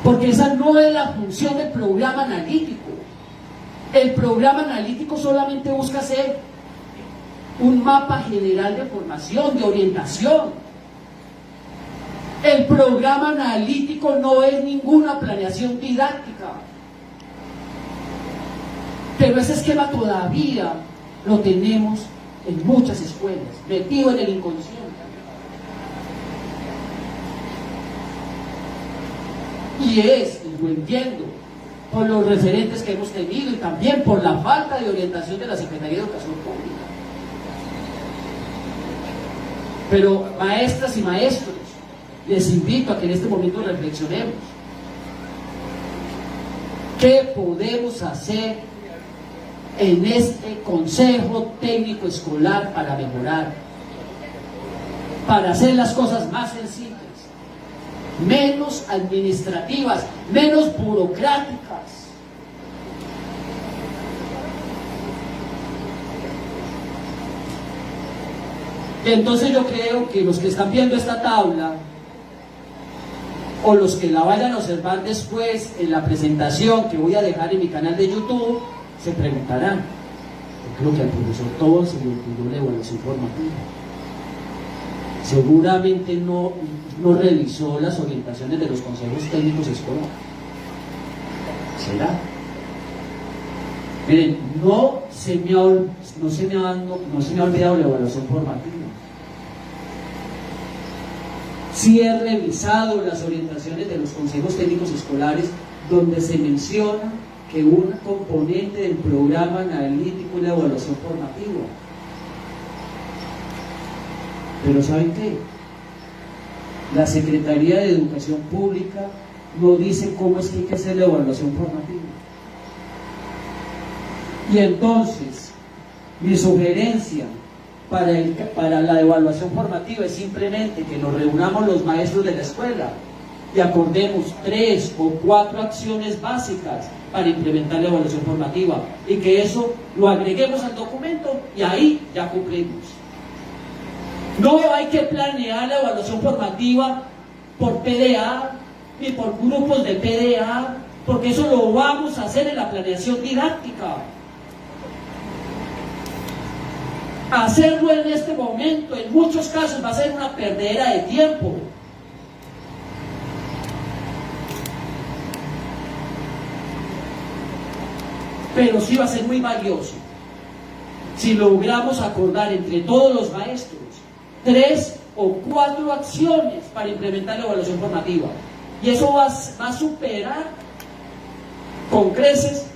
porque esa no es la función del programa analítico. El programa analítico solamente busca hacer un mapa general de formación, de orientación. El programa analítico no es ninguna planeación didáctica, pero ese esquema todavía lo tenemos en muchas escuelas, metido en el inconsciente. Y lo entiendo, por los referentes que hemos tenido y también por la falta de orientación de la Secretaría de Educación Pública. Pero maestras y maestros, les invito a que en este momento reflexionemos. ¿Qué podemos hacer en este Consejo Técnico Escolar para mejorar? Para hacer las cosas más sencillas, menos administrativas, menos burocráticas. Entonces yo creo que los que están viendo esta tabla, o los que la vayan a observar después en la presentación que voy a dejar en mi canal de YouTube, se preguntarán, yo creo que al profesor todo se le olvidó la evaluación formativa. Seguramente no revisó las orientaciones de los consejos técnicos escolares. ¿Será? Miren, no se me ha olvidado la evaluación formativa. Sí he revisado las orientaciones de los consejos técnicos escolares, donde se menciona que un componente del programa analítico es la evaluación formativa. Pero ¿saben qué? La Secretaría de Educación Pública no dice cómo es que hay que hacer la evaluación formativa. Y entonces, mi sugerencia para la evaluación formativa es simplemente que nos reunamos los maestros de la escuela y acordemos 3 o 4 acciones básicas para implementar la evaluación formativa, y que eso lo agreguemos al documento y ahí ya cumplimos. No hay que planear la evaluación formativa por PDA ni por grupos de PDA, porque eso lo vamos a hacer en la planeación didáctica. Hacerlo en este momento, en muchos casos, va a ser una perdedera de tiempo. Pero sí va a ser muy valioso si logramos acordar entre todos los maestros 3 o 4 acciones para implementar la evaluación formativa. Y eso va a superar con creces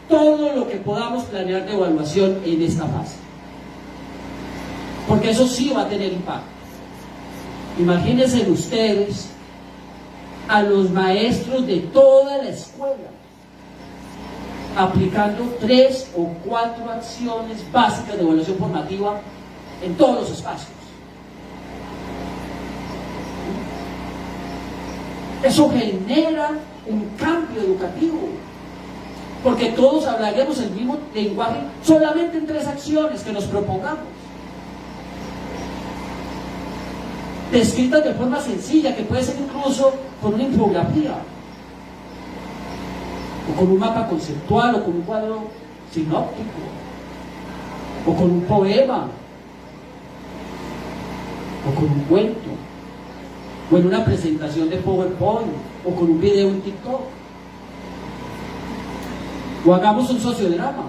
todo lo que podamos planear de evaluación en esta fase. Porque eso sí va a tener impacto. Imagínense ustedes a los maestros de toda la escuela aplicando 3 o 4 acciones básicas de evaluación formativa en todos los espacios. Eso genera un cambio educativo, porque todos hablaremos el mismo lenguaje solamente en 3 acciones que nos propongamos, descritas de forma sencilla, que puede ser incluso con una infografía, o con un mapa conceptual, o con un cuadro sinóptico, o con un poema, o con un cuento, o en una presentación de PowerPoint, o con un video en TikTok. O hagamos un sociodrama.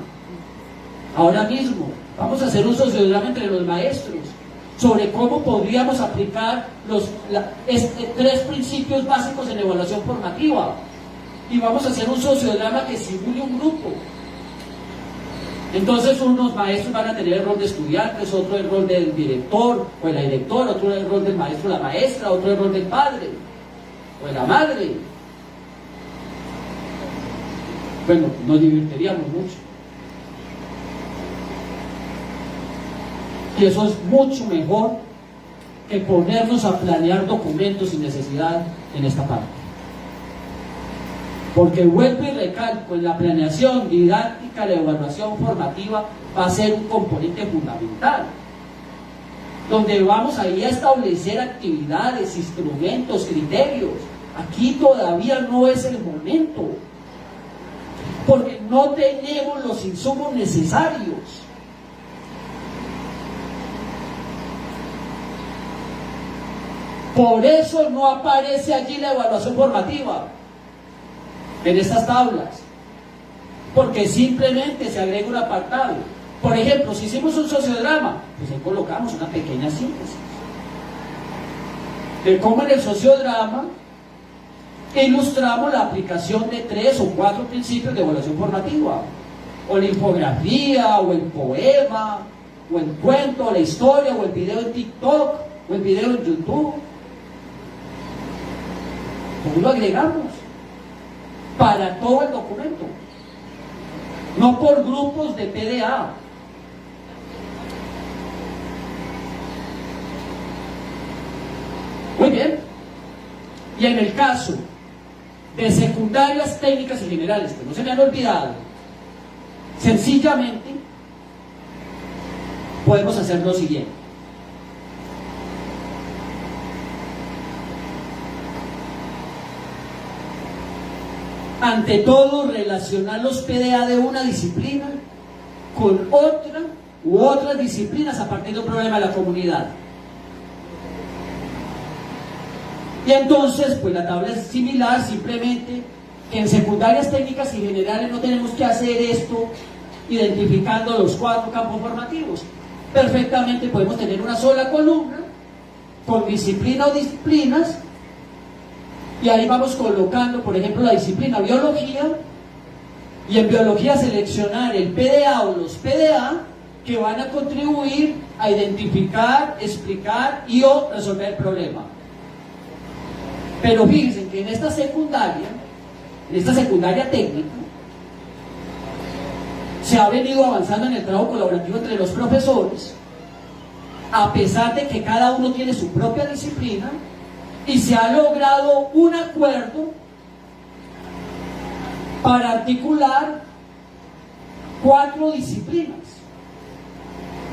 Ahora mismo vamos a hacer un sociodrama entre los maestros sobre cómo podríamos aplicar 3 principios básicos en evaluación formativa, y vamos a hacer un sociodrama que simule un grupo. Entonces unos maestros van a tener el rol de estudiantes, otro el rol del director o de la directora, otro el rol del maestro o la maestra, otro el rol del padre o de la madre. Bueno, nos divertiríamos mucho. Y eso es mucho mejor que ponernos a planear documentos sin necesidad en esta parte. Porque vuelvo y recalco, en la planeación didáctica, la evaluación formativa va a ser un componente fundamental, donde vamos ahí a establecer actividades, instrumentos, criterios. Aquí todavía no es el momento, porque no tenemos los insumos necesarios. Por eso no aparece allí la evaluación formativa en estas tablas, porque simplemente se agrega un apartado. Por ejemplo, si hicimos un sociodrama, pues ahí colocamos una pequeña síntesis de cómo en el sociodrama ilustramos la aplicación de 3 o 4 principios de evaluación formativa, o la infografía, o el poema, o el cuento, o la historia, o el video en TikTok, o el video en YouTube. Todo lo agregamos para todo el documento, no por grupos de PDA. Muy bien. Y en el caso de secundarias técnicas y generales, que no se me han olvidado, sencillamente podemos hacer lo siguiente. Ante todo, relacionar los PDA de una disciplina con otra u otras disciplinas a partir de un problema de la comunidad. Y entonces, pues la tabla es similar, simplemente que en secundarias técnicas y generales no tenemos que hacer esto identificando los 4 campos formativos. Perfectamente podemos tener una sola columna con disciplina o disciplinas, y ahí vamos colocando, por ejemplo, la disciplina biología, y en biología seleccionar el PDA o los PDA que van a contribuir a identificar, explicar y o resolver el problema. Pero fíjense que en esta secundaria técnica, se ha venido avanzando en el trabajo colaborativo entre los profesores, a pesar de que cada uno tiene su propia disciplina, y se ha logrado un acuerdo para articular 4 disciplinas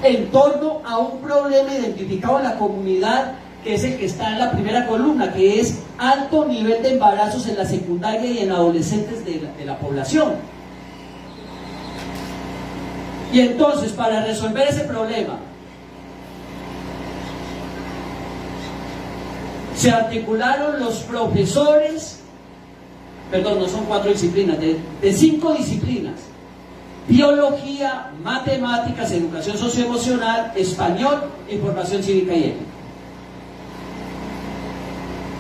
en torno a un problema identificado en la comunidad, que es el que está en la primera columna, que es alto nivel de embarazos en la secundaria y en adolescentes de la población. Y entonces, para resolver ese problema, se articularon los profesores, perdón, no son 4 disciplinas, de 5 disciplinas: biología, matemáticas, educación socioemocional, español y formación cívica y ética.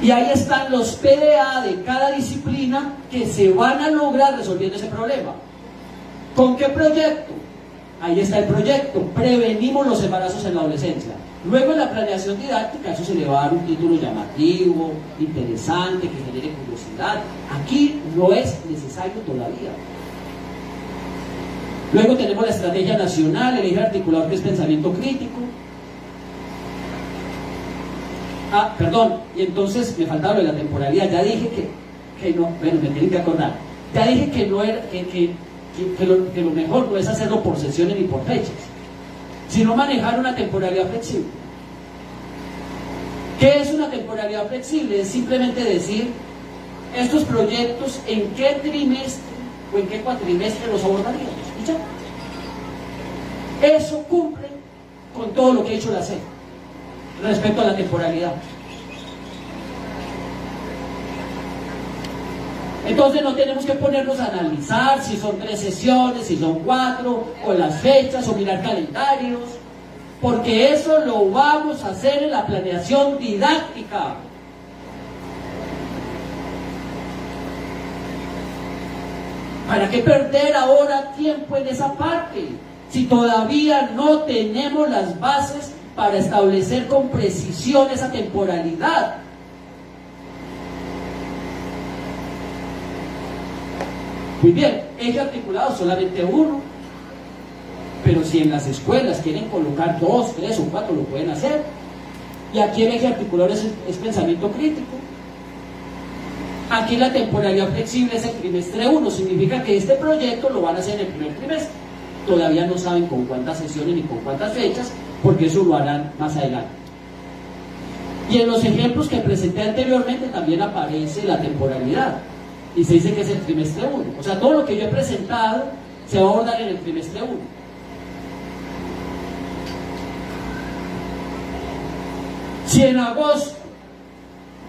Y ahí están los PDA de cada disciplina que se van a lograr resolviendo ese problema. ¿Con qué proyecto? Ahí está el proyecto: prevenimos los embarazos en la adolescencia. Luego, en la planeación didáctica, eso se le va a dar un título llamativo, interesante, que genere curiosidad. Aquí no es necesario todavía. Luego tenemos la estrategia nacional, el eje articulador, que es pensamiento crítico. Perdón, y entonces me faltaba lo de la temporalidad. Ya dije que no, bueno, me tienen que acordar. Ya dije que no era, que lo mejor no es hacerlo por sesiones ni por fechas, sino manejar una temporalidad flexible. ¿Qué es una temporalidad flexible? Es simplemente decir, estos proyectos, en qué trimestre o en qué cuatrimestre los abordaríamos, y ya. Eso cumple con todo lo que ha hecho la SED respecto a la temporalidad. Entonces no tenemos que ponernos a analizar si son 3 sesiones, si son 4, o las fechas, o mirar calendarios, porque eso lo vamos a hacer en la planeación didáctica. ¿Para qué perder ahora tiempo en esa parte, si todavía no tenemos las bases para establecer con precisión esa temporalidad? Muy bien, eje articulado solamente uno, pero si en las escuelas quieren colocar 2, 3 o 4, lo pueden hacer. Y aquí el eje articulador es pensamiento crítico. Aquí la temporalidad flexible es el trimestre 1, significa que este proyecto lo van a hacer en el primer trimestre. Todavía no saben con cuántas sesiones ni con cuántas fechas, porque eso lo harán más adelante. Y en los ejemplos que presenté anteriormente también aparece la temporalidad, y se dice que es el trimestre 1. O sea, todo lo que yo he presentado se va a abordar en el trimestre 1. Si en agosto,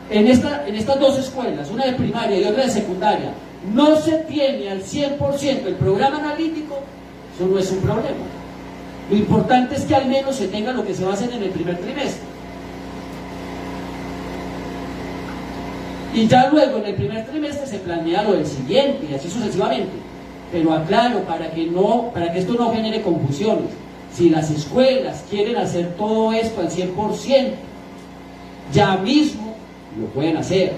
en estas dos escuelas, una de primaria y otra de secundaria, no se tiene al 100% el programa analítico, eso no es un problema. Lo importante es que al menos se tenga lo que se va a hacer en el primer trimestre. Y ya luego en el primer trimestre se planea lo del siguiente y así sucesivamente. Pero aclaro, para que esto no genere confusiones, si las escuelas quieren hacer todo esto al 100%, ya mismo lo pueden hacer.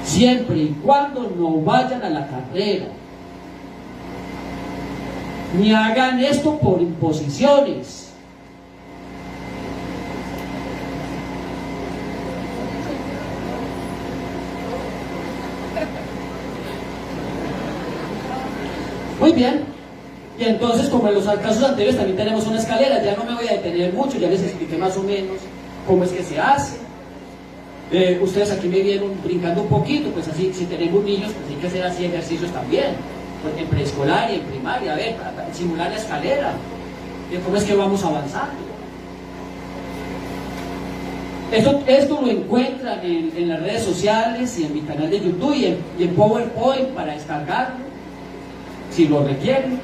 Siempre y cuando no vayan a la carrera, ni hagan esto por imposiciones. Muy bien, y entonces, como en los casos anteriores también tenemos una escalera, ya no me voy a detener mucho, ya les expliqué más o menos cómo es que se hace. Ustedes aquí me vieron brincando un poquito, pues así, si tenemos niños, pues hay que hacer así ejercicios también, pues en preescolar y en primaria, a ver, para simular la escalera, de cómo es que vamos avanzando. Esto lo encuentran en las redes sociales y en mi canal de YouTube y en PowerPoint para descargarlo, si lo requieren.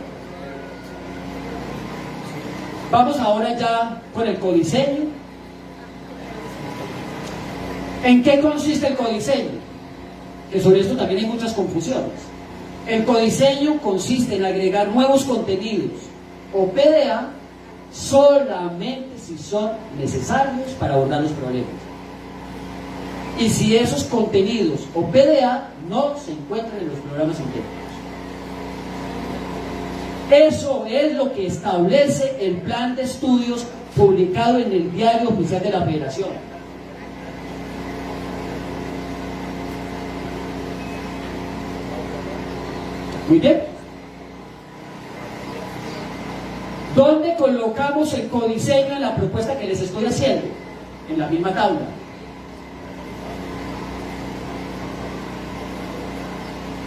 Vamos ahora ya con el codiseño. ¿En qué consiste el codiseño? Que sobre esto también hay muchas confusiones. El codiseño consiste en agregar nuevos contenidos o PDA solamente si son necesarios para abordar los problemas. Y si esos contenidos o PDA no se encuentran en los programas internos. Eso es lo que establece el plan de estudios publicado en el Diario Oficial de la Federación. Muy bien. ¿Dónde colocamos el codiseño en la propuesta que les estoy haciendo? En la misma tabla.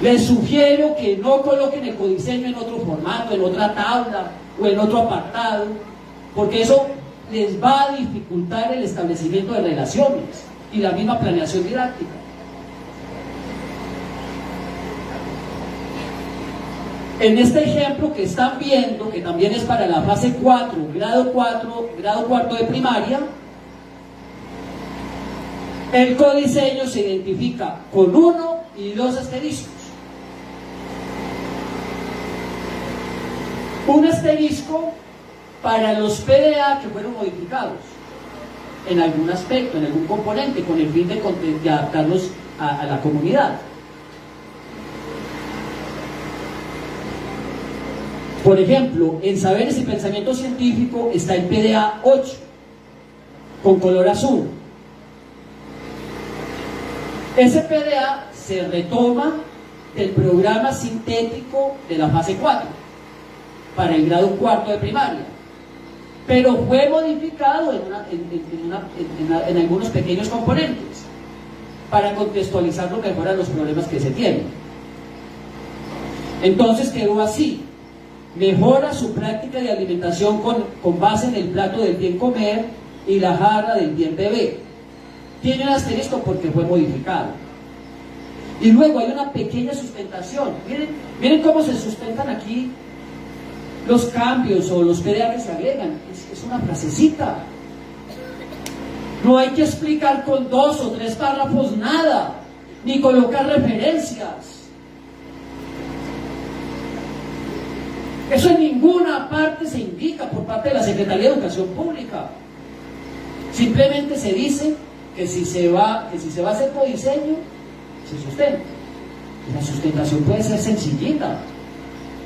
Les sugiero que no coloquen el codiseño en otro formato, en otra tabla o en otro apartado, porque eso les va a dificultar el establecimiento de relaciones y la misma planeación didáctica. En este ejemplo que están viendo, que también es para la fase 4, grado cuarto de primaria, el codiseño se identifica con 1 y 2 asteriscos. Un asterisco para los PDA que fueron modificados en algún aspecto, en algún componente, con el fin de adaptarlos a la comunidad. Por ejemplo, en Saberes y Pensamiento Científico está el PDA 8, con color azul. Ese PDA se retoma del programa sintético de la fase 4, para el grado cuarto de primaria, pero fue modificado en algunos pequeños componentes, para contextualizarlo mejor a los problemas que se tienen. Entonces quedó así. Mejora su práctica de alimentación con base en el plato del bien comer y la jarra del bien beber. Tiene un asterisco porque fue modificado. Y luego hay una pequeña sustentación. Miren cómo se sustentan aquí los cambios o los PDA que se agregan. Es una frasecita. No hay que explicar con 2 o 3 párrafos nada, ni colocar referencias. Eso en ninguna parte se indica por parte de la Secretaría de Educación Pública. Simplemente se dice que si se va a hacer codiseño, se sustenta. Y la sustentación puede ser sencillita.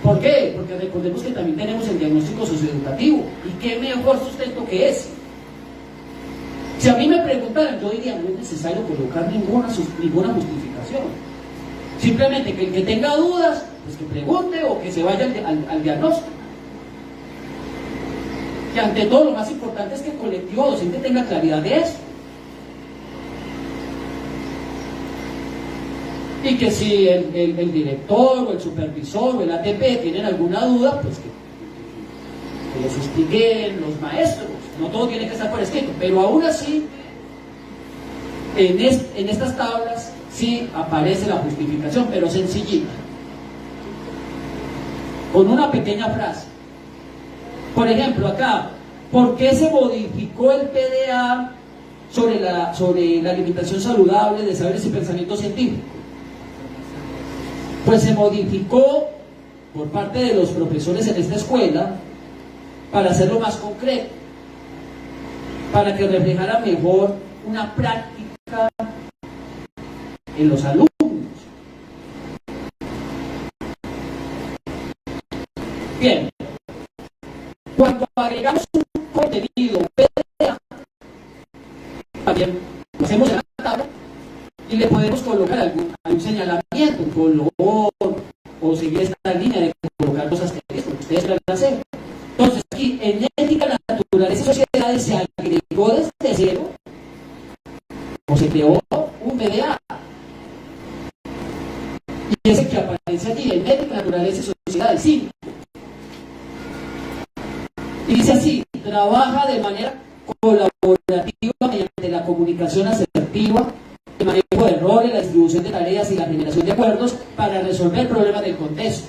¿Por qué? Porque recordemos que también tenemos el diagnóstico socioeducativo. ¿Y qué mejor sustento que ese? Si a mí me preguntaran, yo diría, no es necesario colocar ninguna justificación. Simplemente que el que tenga dudas, pues que pregunte o que se vaya al diagnóstico. Que ante todo lo más importante es que el colectivo docente tenga claridad de eso. Y que si el director o el supervisor o el ATP tienen alguna duda, pues que les expliquen los maestros. No todo tiene que estar por escrito, pero aún así, en estas tablas sí aparece la justificación, pero sencillita, con una pequeña frase. Por ejemplo, acá, ¿por qué se modificó el PDA sobre la alimentación saludable de saberes y pensamiento científico? Pues se modificó por parte de los profesores en esta escuela para hacerlo más concreto, para que reflejara mejor una práctica en los alumnos. Bien, cuando agregamos un contenido PDA, también lo hacemos en la tabla y le podemos colocar algún señalamiento, un color, o seguir esta línea de colocar cosas que ustedes van a hacer. Entonces, aquí en ética, naturaleza y sociedades se agregó desde cero, o se creó un PDA. Y ese que aparece allí, en ética, naturaleza y sociedades, 5. Y dice así: trabaja de manera colaborativa mediante la comunicación asertiva, el manejo de roles, la distribución de tareas y la generación de acuerdos para resolver problemas del contexto.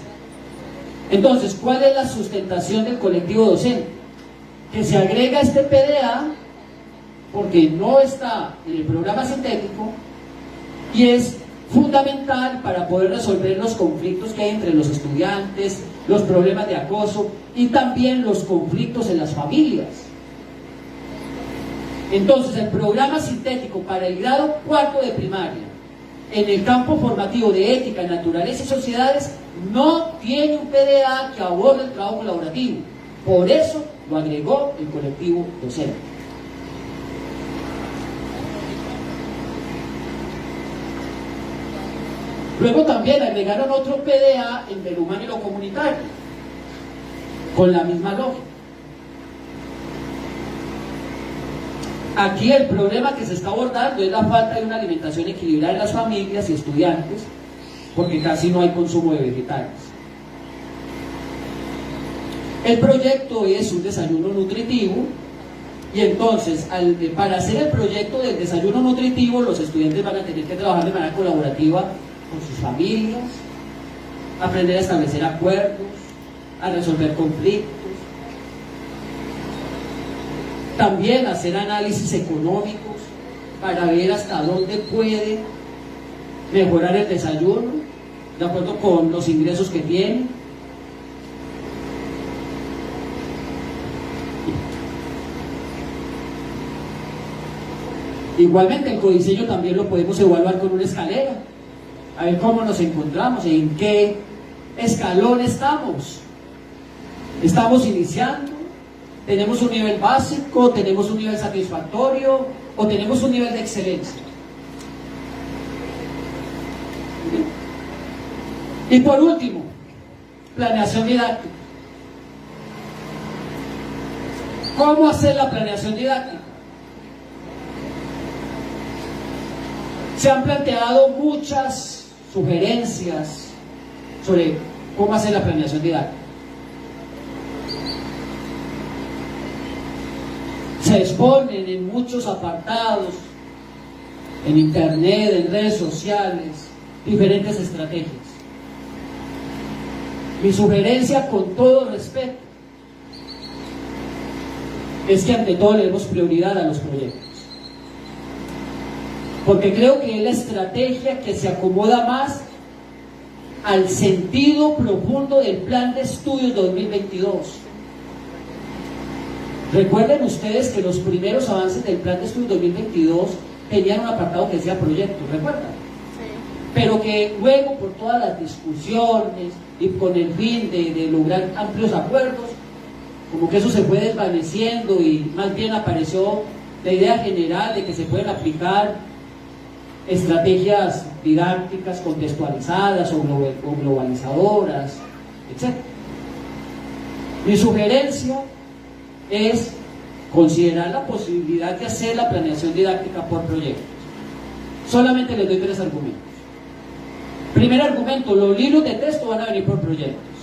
Entonces, ¿cuál es la sustentación del colectivo docente? Que se agrega este PDA porque no está en el programa sintético y es fundamental para poder resolver los conflictos que hay entre los estudiantes, los problemas de acoso y también los conflictos en las familias. Entonces, el programa sintético para el grado 4 de primaria, en el campo formativo de ética, naturaleza y sociedades, no tiene un PDA que aborde el trabajo colaborativo. Por eso lo agregó el colectivo docente. Luego también agregaron otro PDA en lo humano y lo comunitario, con la misma lógica. Aquí el problema que se está abordando es la falta de una alimentación equilibrada en las familias y estudiantes, porque casi no hay consumo de vegetales. El proyecto es un desayuno nutritivo, y entonces para hacer el proyecto del desayuno nutritivo, los estudiantes van a tener que trabajar de manera colaborativa con sus familias, aprender a establecer acuerdos, a resolver conflictos, también hacer análisis económicos para ver hasta dónde puede mejorar el desayuno de acuerdo con los ingresos que tiene. Igualmente el codiseño también lo podemos evaluar con una escalera, a ver cómo nos encontramos, en qué escalón estamos. ¿Estamos iniciando? ¿Tenemos un nivel básico? ¿Tenemos un nivel satisfactorio? ¿O tenemos un nivel de excelencia? Y por último, planeación didáctica. ¿Cómo hacer la planeación didáctica? Se han planteado muchas sugerencias sobre cómo hacer la planeación didáctica. Se exponen en muchos apartados, en internet, en redes sociales, diferentes estrategias. Mi sugerencia, con todo respeto, es que ante todo le demos prioridad a los proyectos, porque creo que es la estrategia que se acomoda más al sentido profundo del Plan de Estudios 2022. Recuerden ustedes que los primeros avances del Plan de Estudios 2022 tenían un apartado que decía proyectos, ¿recuerdan? Sí. Pero que luego, por todas las discusiones y con el fin de lograr amplios acuerdos, como que eso se fue desvaneciendo y más bien apareció la idea general de que se pueden aplicar estrategias didácticas contextualizadas o globalizadoras, etc. Mi sugerencia es considerar la posibilidad de hacer la planeación didáctica por proyectos. Solamente les doy 3 argumentos. Primer argumento, los libros de texto van a venir por proyectos.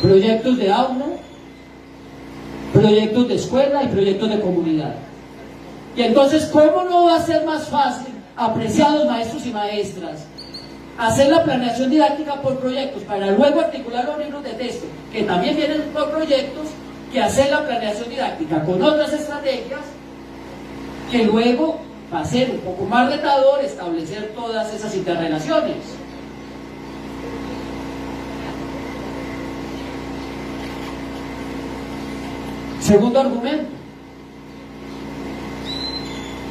Proyectos de aula, proyectos de escuela y proyectos de comunidad. Y entonces, ¿cómo no va a ser más fácil, apreciados maestros y maestras, hacer la planeación didáctica por proyectos para luego articular los libros de texto, que también vienen por proyectos, que hacer la planeación didáctica con otras estrategias, que luego va a ser un poco más retador establecer todas esas interrelaciones? Segundo argumento,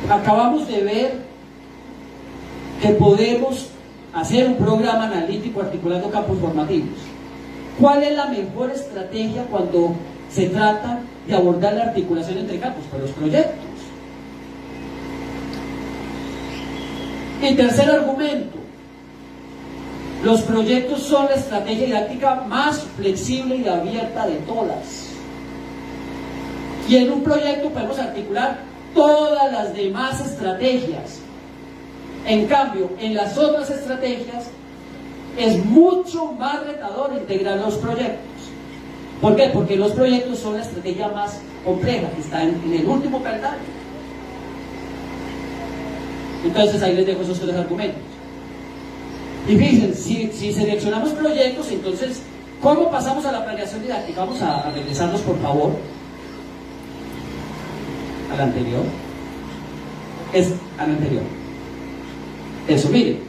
acabamos de ver que podemos hacer un programa analítico articulando campos formativos. ¿Cuál es la mejor estrategia cuando se trata de abordar la articulación entre campos? Pues los proyectos. Y tercer argumento, los proyectos son la estrategia didáctica más flexible y abierta de todas. Y en un proyecto podemos articular todas las demás estrategias. En cambio, en las otras estrategias es mucho más retador integrar los proyectos. ¿Por qué? Porque los proyectos son la estrategia más compleja, que está en el último peldaño. Entonces ahí les dejo esos 3 argumentos. Y fíjense, si seleccionamos proyectos, entonces, ¿cómo pasamos a la planeación didáctica? Vamos a regresarnos, por favor, al anterior. Al anterior. Eso, miren.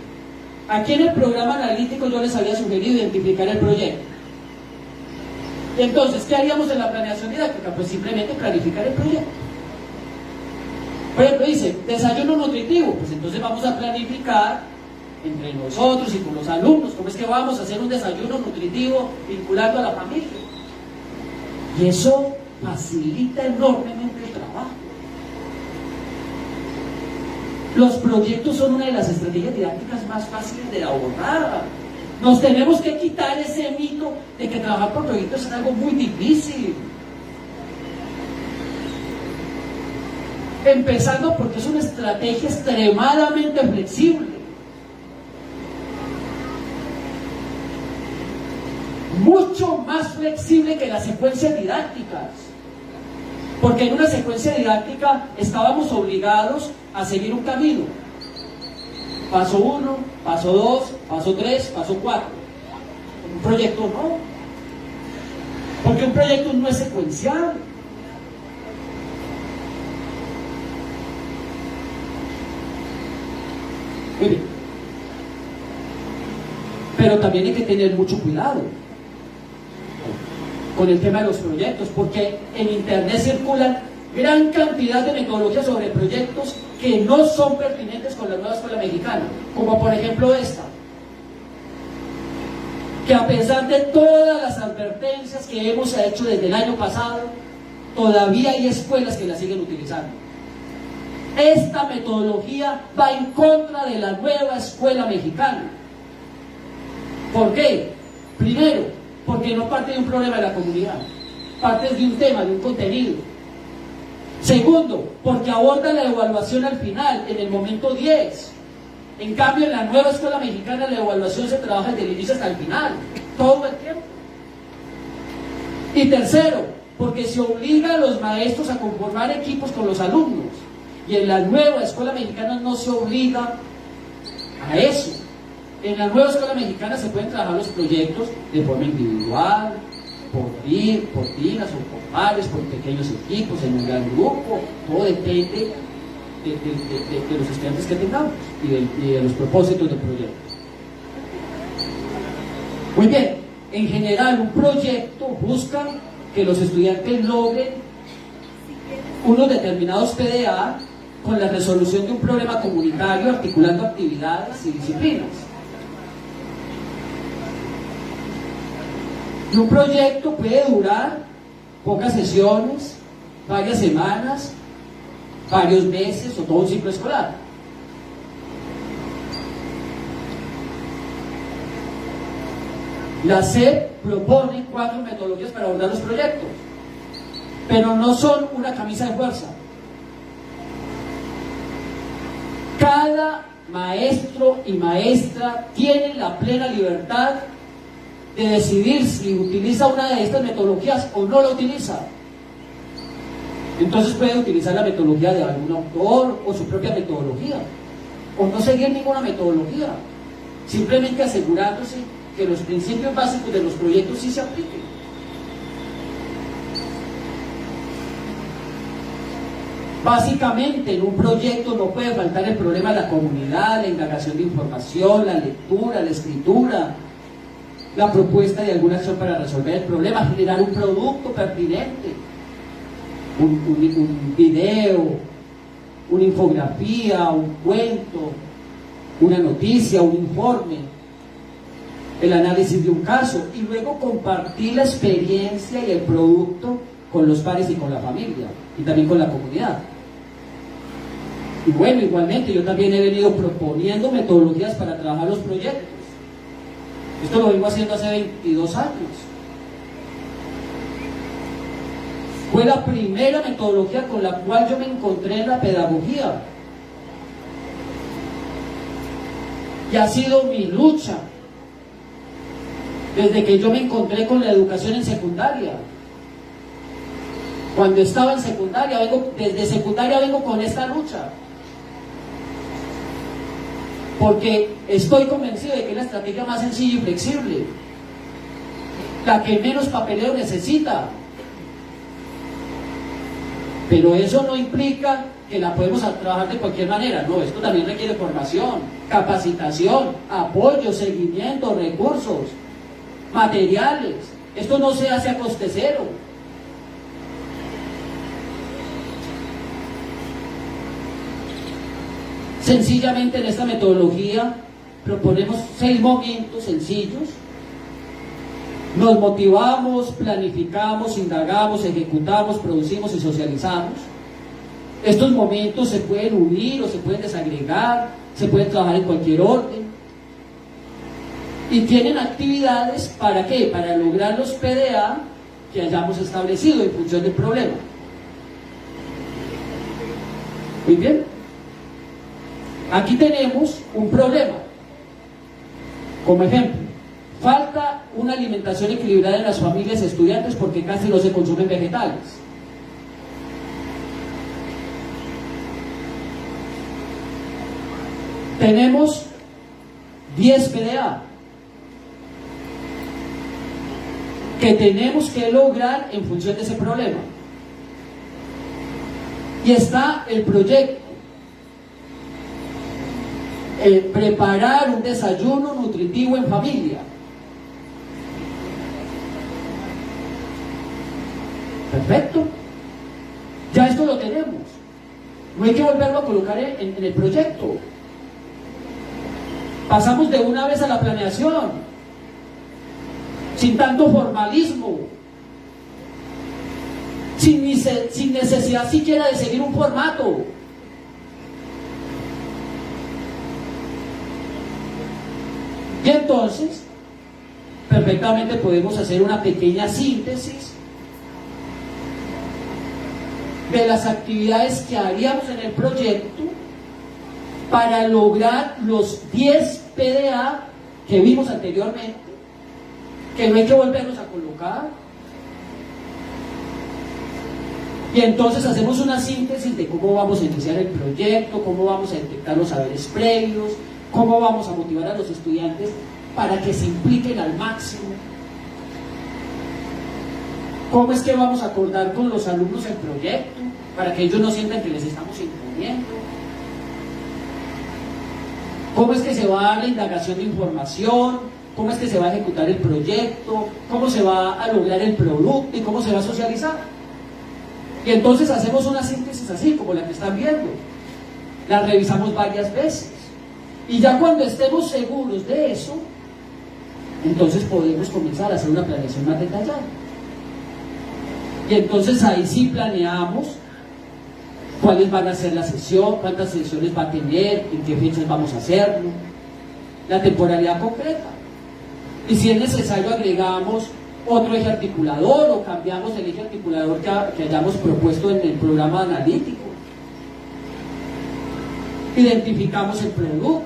Aquí en el programa analítico yo les había sugerido identificar el proyecto. Entonces, ¿qué haríamos en la planeación didáctica? Pues simplemente planificar el proyecto. Por ejemplo, dice, desayuno nutritivo. Pues entonces vamos a planificar entre nosotros y con los alumnos cómo es que vamos a hacer un desayuno nutritivo vinculando a la familia. Y eso facilita enormemente el trabajo. Los proyectos son una de las estrategias didácticas más fáciles de abordar. Nos tenemos que quitar ese mito de que trabajar por proyectos es algo muy difícil. Empezando porque es una estrategia extremadamente flexible. Mucho más flexible que las secuencias didácticas. Porque en una secuencia didáctica estábamos obligados a seguir un camino. Paso 1, paso 2, paso 3, paso 4. En un proyecto no. Porque un proyecto no es secuencial. Muy bien. Pero también hay que tener mucho cuidado con el tema de los proyectos, porque en internet circulan gran cantidad de metodologías sobre proyectos que no son pertinentes con la nueva escuela mexicana, como por ejemplo esta, que a pesar de todas las advertencias que hemos hecho desde el año pasado, todavía hay escuelas que la siguen utilizando. Esta metodología va en contra de la nueva escuela mexicana. ¿Por qué? Primero, porque no parte de un problema de la comunidad, parte de un tema, de un contenido. Segundo, porque aborda la evaluación al final, en el momento 10. En cambio, en la nueva escuela mexicana la evaluación se trabaja desde el inicio hasta el final, todo el tiempo. Y tercero, porque se obliga a los maestros a conformar equipos con los alumnos. Y en la nueva escuela mexicana no se obliga a eso. En la nueva escuela mexicana se pueden trabajar los proyectos de forma individual, por tiras o por pares, por pequeños equipos, en un gran grupo. Todo depende de los estudiantes que tengamos y de los propósitos del proyecto. Muy bien, en general un proyecto busca que los estudiantes logren unos determinados PDA con la resolución de un problema comunitario, articulando actividades y disciplinas. Y un proyecto puede durar pocas sesiones, varias semanas, varios meses o todo un ciclo escolar. La SEP propone 4 metodologías para abordar los proyectos, pero no son una camisa de fuerza. Cada maestro y maestra tiene la plena libertad de decidir si utiliza una de estas metodologías o no la utiliza. Entonces puede utilizar la metodología de algún autor o su propia metodología, o no seguir ninguna metodología, simplemente asegurándose que los principios básicos de los proyectos sí se apliquen. Básicamente, en un proyecto no puede faltar el problema de la comunidad, la indagación de información, la lectura, la escritura, la propuesta de alguna acción para resolver el problema, generar un producto pertinente, un video, una infografía, un cuento, una noticia, un informe, el análisis de un caso, y luego compartir la experiencia y el producto con los pares y con la familia, y también con la comunidad. Y bueno, igualmente yo también he venido proponiendo metodologías para trabajar los proyectos. Esto lo vengo haciendo hace 22 años. Fue la primera metodología con la cual yo me encontré en la pedagogía. Y ha sido mi lucha desde que yo me encontré con la educación en secundaria. Cuando estaba en secundaria, desde secundaria vengo con esta lucha. Porque estoy convencido de que es la estrategia más sencilla y flexible, la que menos papeleo necesita. Pero eso no implica que la podemos trabajar de cualquier manera. No, esto también requiere formación, capacitación, apoyo, seguimiento, recursos, materiales. Esto no se hace a coste cero. Sencillamente en esta metodología proponemos 6 momentos sencillos. Nos motivamos, planificamos, indagamos, ejecutamos, producimos y socializamos. Estos momentos se pueden unir o se pueden desagregar, se pueden trabajar en cualquier orden. Y tienen actividades, ¿para qué? Para lograr los PDA que hayamos establecido en función del problema. Muy bien. Aquí tenemos un problema. Como ejemplo, falta una alimentación equilibrada en las familias estudiantes porque casi no se consumen vegetales. Tenemos 10 PDA que tenemos que lograr en función de ese problema. Y está el proyecto. Preparar un desayuno nutritivo en familia. Perfecto. Ya esto lo tenemos. No hay que volverlo a colocar en el proyecto. Pasamos de una vez a la planeación, sin tanto formalismo, sin necesidad siquiera de seguir un formato. Y entonces, perfectamente podemos hacer una pequeña síntesis de las actividades que haríamos en el proyecto para lograr los 10 PDA que vimos anteriormente, que no hay que volverlos a colocar. Y entonces hacemos una síntesis de cómo vamos a iniciar el proyecto, cómo vamos a detectar los saberes previos, cómo vamos a motivar a los estudiantes para que se impliquen al máximo, cómo es que vamos a acordar con los alumnos el proyecto para que ellos no sientan que les estamos imponiendo, cómo es que se va a dar la indagación de información, cómo es que se va a ejecutar el proyecto, cómo se va a lograr el producto y cómo se va a socializar. Y entonces hacemos una síntesis así como la que están viendo, la revisamos varias veces. Y ya cuando estemos seguros de eso, entonces podemos comenzar a hacer una planeación más detallada. Y entonces ahí sí planeamos cuáles van a ser la sesión, cuántas sesiones va a tener, en qué fechas vamos a hacerlo, la temporalidad concreta. Y si es necesario agregamos otro eje articulador o cambiamos el eje articulador que hayamos propuesto en el programa analítico. Identificamos el producto.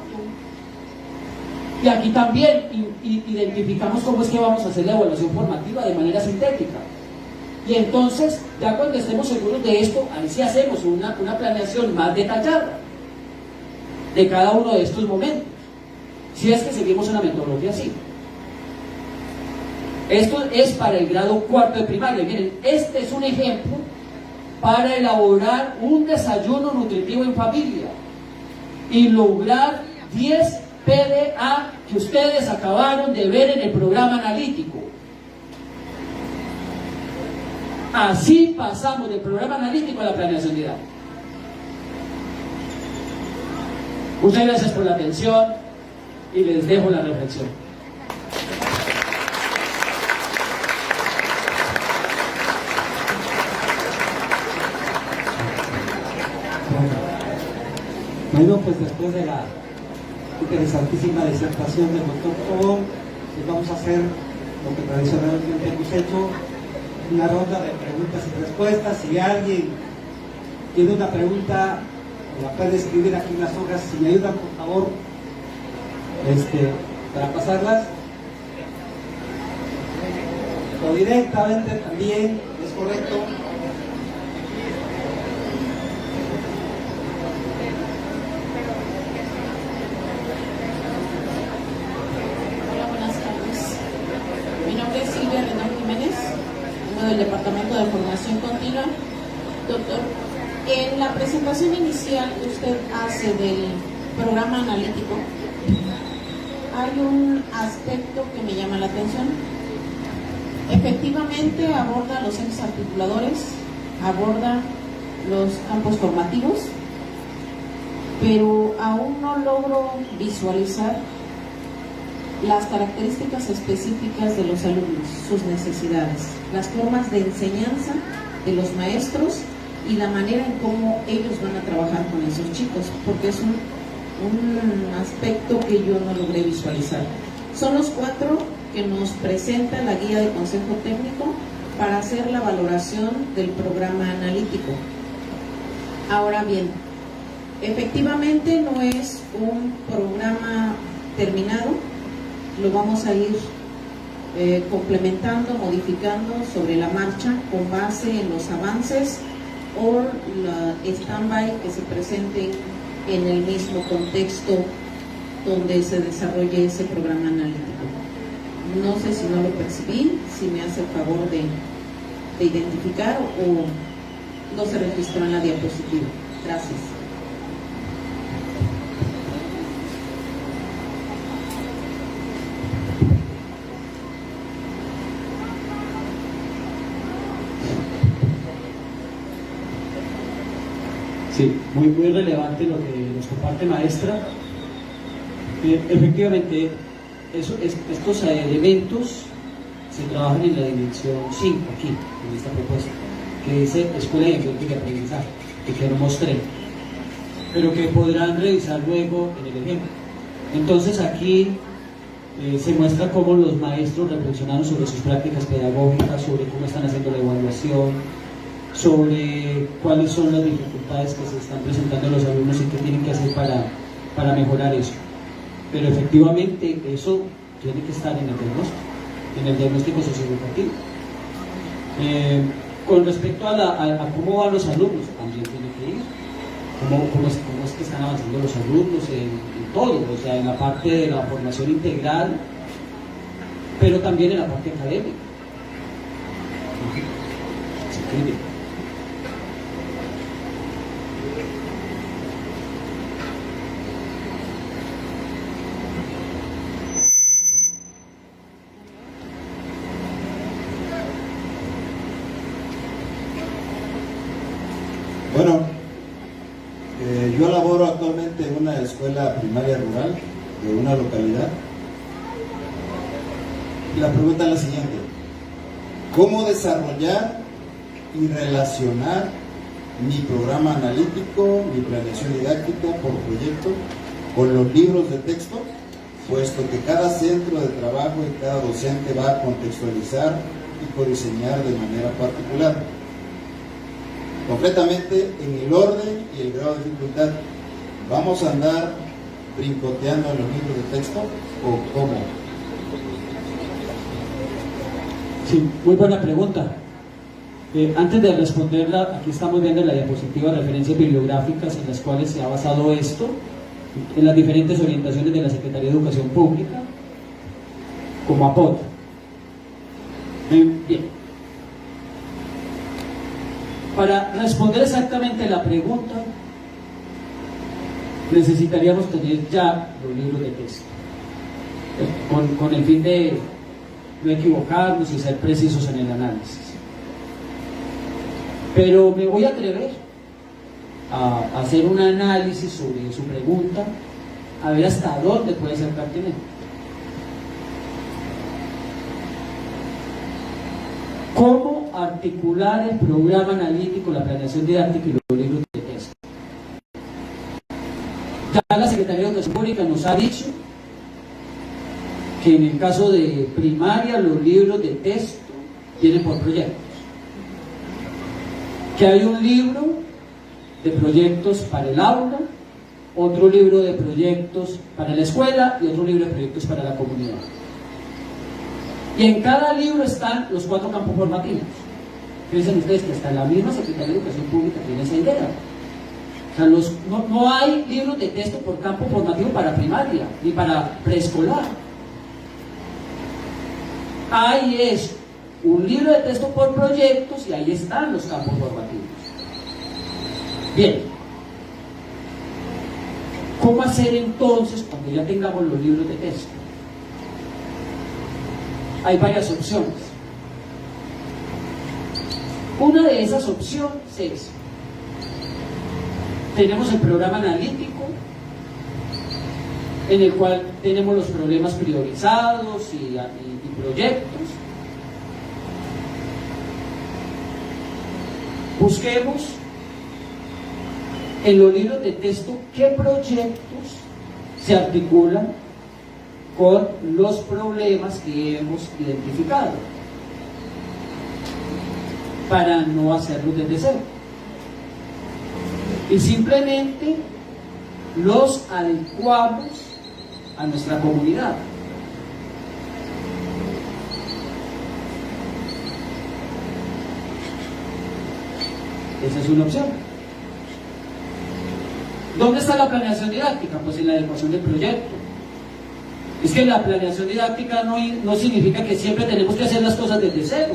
Y aquí también identificamos cómo es que vamos a hacer la evaluación formativa de manera sintética. Y entonces, ya cuando estemos seguros de esto, ahí sí hacemos una planeación más detallada de cada uno de estos momentos. Si es que seguimos una metodología así. Esto es para el grado cuarto de primaria. Miren, este es un ejemplo para elaborar un desayuno nutritivo en familia y lograr 10 PDA que ustedes acabaron de ver en el programa analítico. Así pasamos del programa analítico a la planeación didáctica. Muchas gracias por la atención y les dejo la reflexión. Bueno, pues después de la interesantísima disertación del doctor Tobón, pues vamos a hacer lo que tradicionalmente hemos hecho, una ronda de preguntas y respuestas. Si alguien tiene una pregunta, la puede escribir aquí en las hojas. Si me ayudan, por favor, para pasarlas. O directamente también, es correcto. Del Departamento de Formación Continua. Doctor, en la presentación inicial que usted hace del programa analítico, hay un aspecto que me llama la atención. Efectivamente aborda los ejes articuladores, aborda los campos formativos, pero aún no logro visualizar las características específicas de los alumnos, sus necesidades, las formas de enseñanza de los maestros y la manera en cómo ellos van a trabajar con esos chicos, porque es un aspecto que yo no logré visualizar. Son los 4 que nos presenta la guía de consejo técnico para hacer la valoración del programa analítico. Ahora bien, efectivamente no es un programa terminado, lo vamos a ir complementando, modificando sobre la marcha con base en los avances o la stand-by que se presenten en el mismo contexto donde se desarrolle ese programa analítico. No sé si no lo percibí, si me hace el favor de identificar o no se registró en la diapositiva. Gracias. Sí, muy relevante lo que nos comparte maestra. Efectivamente, estos elementos se trabajan en la dimensión 5, aquí, en esta propuesta, que dice Escuela de Diagnóstica y Aprendizaje, que no mostré, pero que podrán revisar luego en el ejemplo. Entonces aquí se muestra cómo los maestros reflexionaron sobre sus prácticas pedagógicas, sobre cómo están haciendo la evaluación, sobre cuáles son las dificultades que se están presentando a los alumnos y qué tienen que hacer para mejorar eso. Pero efectivamente eso tiene que estar en el diagnóstico socioeducativo. Con respecto a cómo van los alumnos, también tiene que ir. Cómo es que están avanzando los alumnos en todo, o sea, en la parte de la formación integral, pero también en la parte académica. Bueno, yo laboro actualmente en una escuela primaria rural de una localidad. Y la pregunta es la siguiente: ¿cómo desarrollar y relacionar mi programa analítico, mi planeación didáctica por proyecto con los libros de texto, puesto que cada centro de trabajo y cada docente va a contextualizar y codiseñar de manera particular. Concretamente, en el orden y el grado de dificultad, ¿vamos a andar brincoteando en los libros de texto o cómo? Sí, muy buena pregunta. Antes de responderla, aquí estamos viendo la diapositiva de referencias bibliográficas en las cuales se ha basado esto en las diferentes orientaciones de la Secretaría de Educación Pública como apoyo. Bien. Para responder exactamente la pregunta, necesitaríamos tener ya los libros de texto, con el fin de no equivocarnos y ser precisos en el análisis. Pero me voy a atrever a hacer un análisis sobre su pregunta, a ver hasta dónde puede ser pertinente. ¿Cómo articular el programa analítico, la planeación didáctica y los libros de texto? Ya la Secretaría de Educación Pública nos ha dicho que en el caso de primaria los libros de texto vienen por proyectos, que hay un libro de proyectos para el aula, otro libro de proyectos para la escuela y otro libro de proyectos para la comunidad. Y en cada libro están los 4 campos formativos. Piensen ustedes que hasta la misma Secretaría de Educación Pública tiene esa idea. O sea, no hay libros de texto por campo formativo para primaria ni para preescolar. Hay un libro de texto por proyectos y ahí están los campos formativos. Bien, ¿cómo hacer entonces cuando ya tengamos los libros de texto? Hay varias opciones. Una de esas opciones es: tenemos el programa analítico, en el cual tenemos los problemas priorizados y proyectos. Busquemos en los libros de texto qué proyectos se articulan con los problemas que hemos identificado para no hacerlos desde cero y simplemente los adecuamos a nuestra comunidad. Esa es una opción. ¿Dónde está la planeación didáctica? Pues en la adecuación del proyecto. Es que la planeación didáctica no significa que siempre tenemos que hacer las cosas desde cero.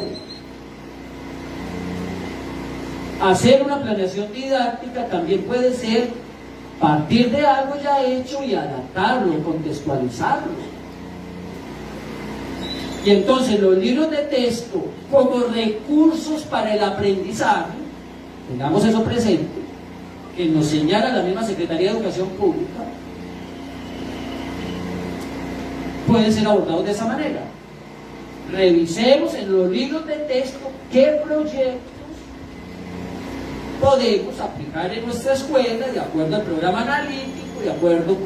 Hacer una planeación didáctica también puede ser partir de algo ya hecho y adaptarlo, contextualizarlo. Y entonces los libros de texto como recursos para el aprendizaje, tengamos eso presente, que nos señala la misma Secretaría de Educación Pública, pueden ser abordados de esa manera. Revisemos en los libros de texto qué proyectos podemos aplicar en nuestra escuela de acuerdo al programa analítico, de acuerdo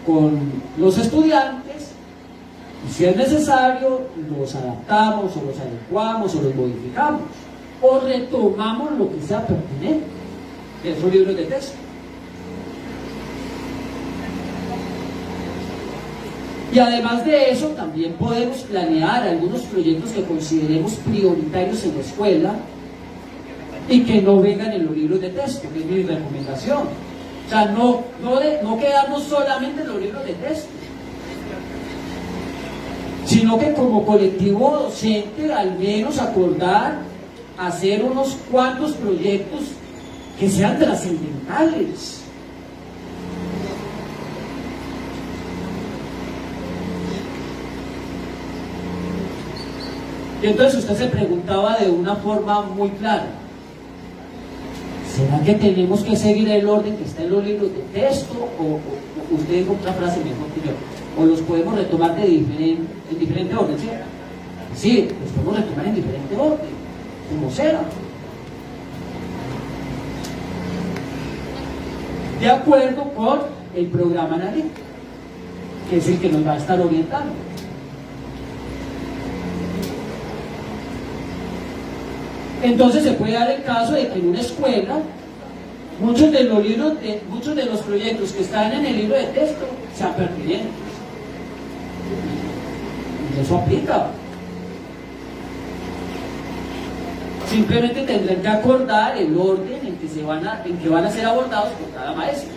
con los estudiantes, y si es necesario los adaptamos o los adecuamos o los modificamos o retomamos lo que sea pertinente de esos libros de texto. Y además de eso, también podemos planear algunos proyectos que consideremos prioritarios en la escuela y que no vengan en los libros de texto, que es mi recomendación. O sea, no quedarnos solamente en los libros de texto, sino que como colectivo docente al menos acordar hacer unos cuantos proyectos que sean trascendentales. Y entonces usted se preguntaba de una forma muy clara: ¿será que tenemos que seguir el orden que está en los libros de texto? O usted dijo otra frase mejor que yo, o los podemos retomar en diferente orden, ¿sí? Sí, los podemos retomar en diferente orden, como sea. de acuerdo con el programa analítico, que es el que nos va a estar orientando. Entonces se puede dar el caso de que en una escuela muchos de los proyectos que están en el libro de texto sean pertinentes. Y eso aplica. Simplemente tendrán que acordar el orden en que van a ser abordados por cada maestro.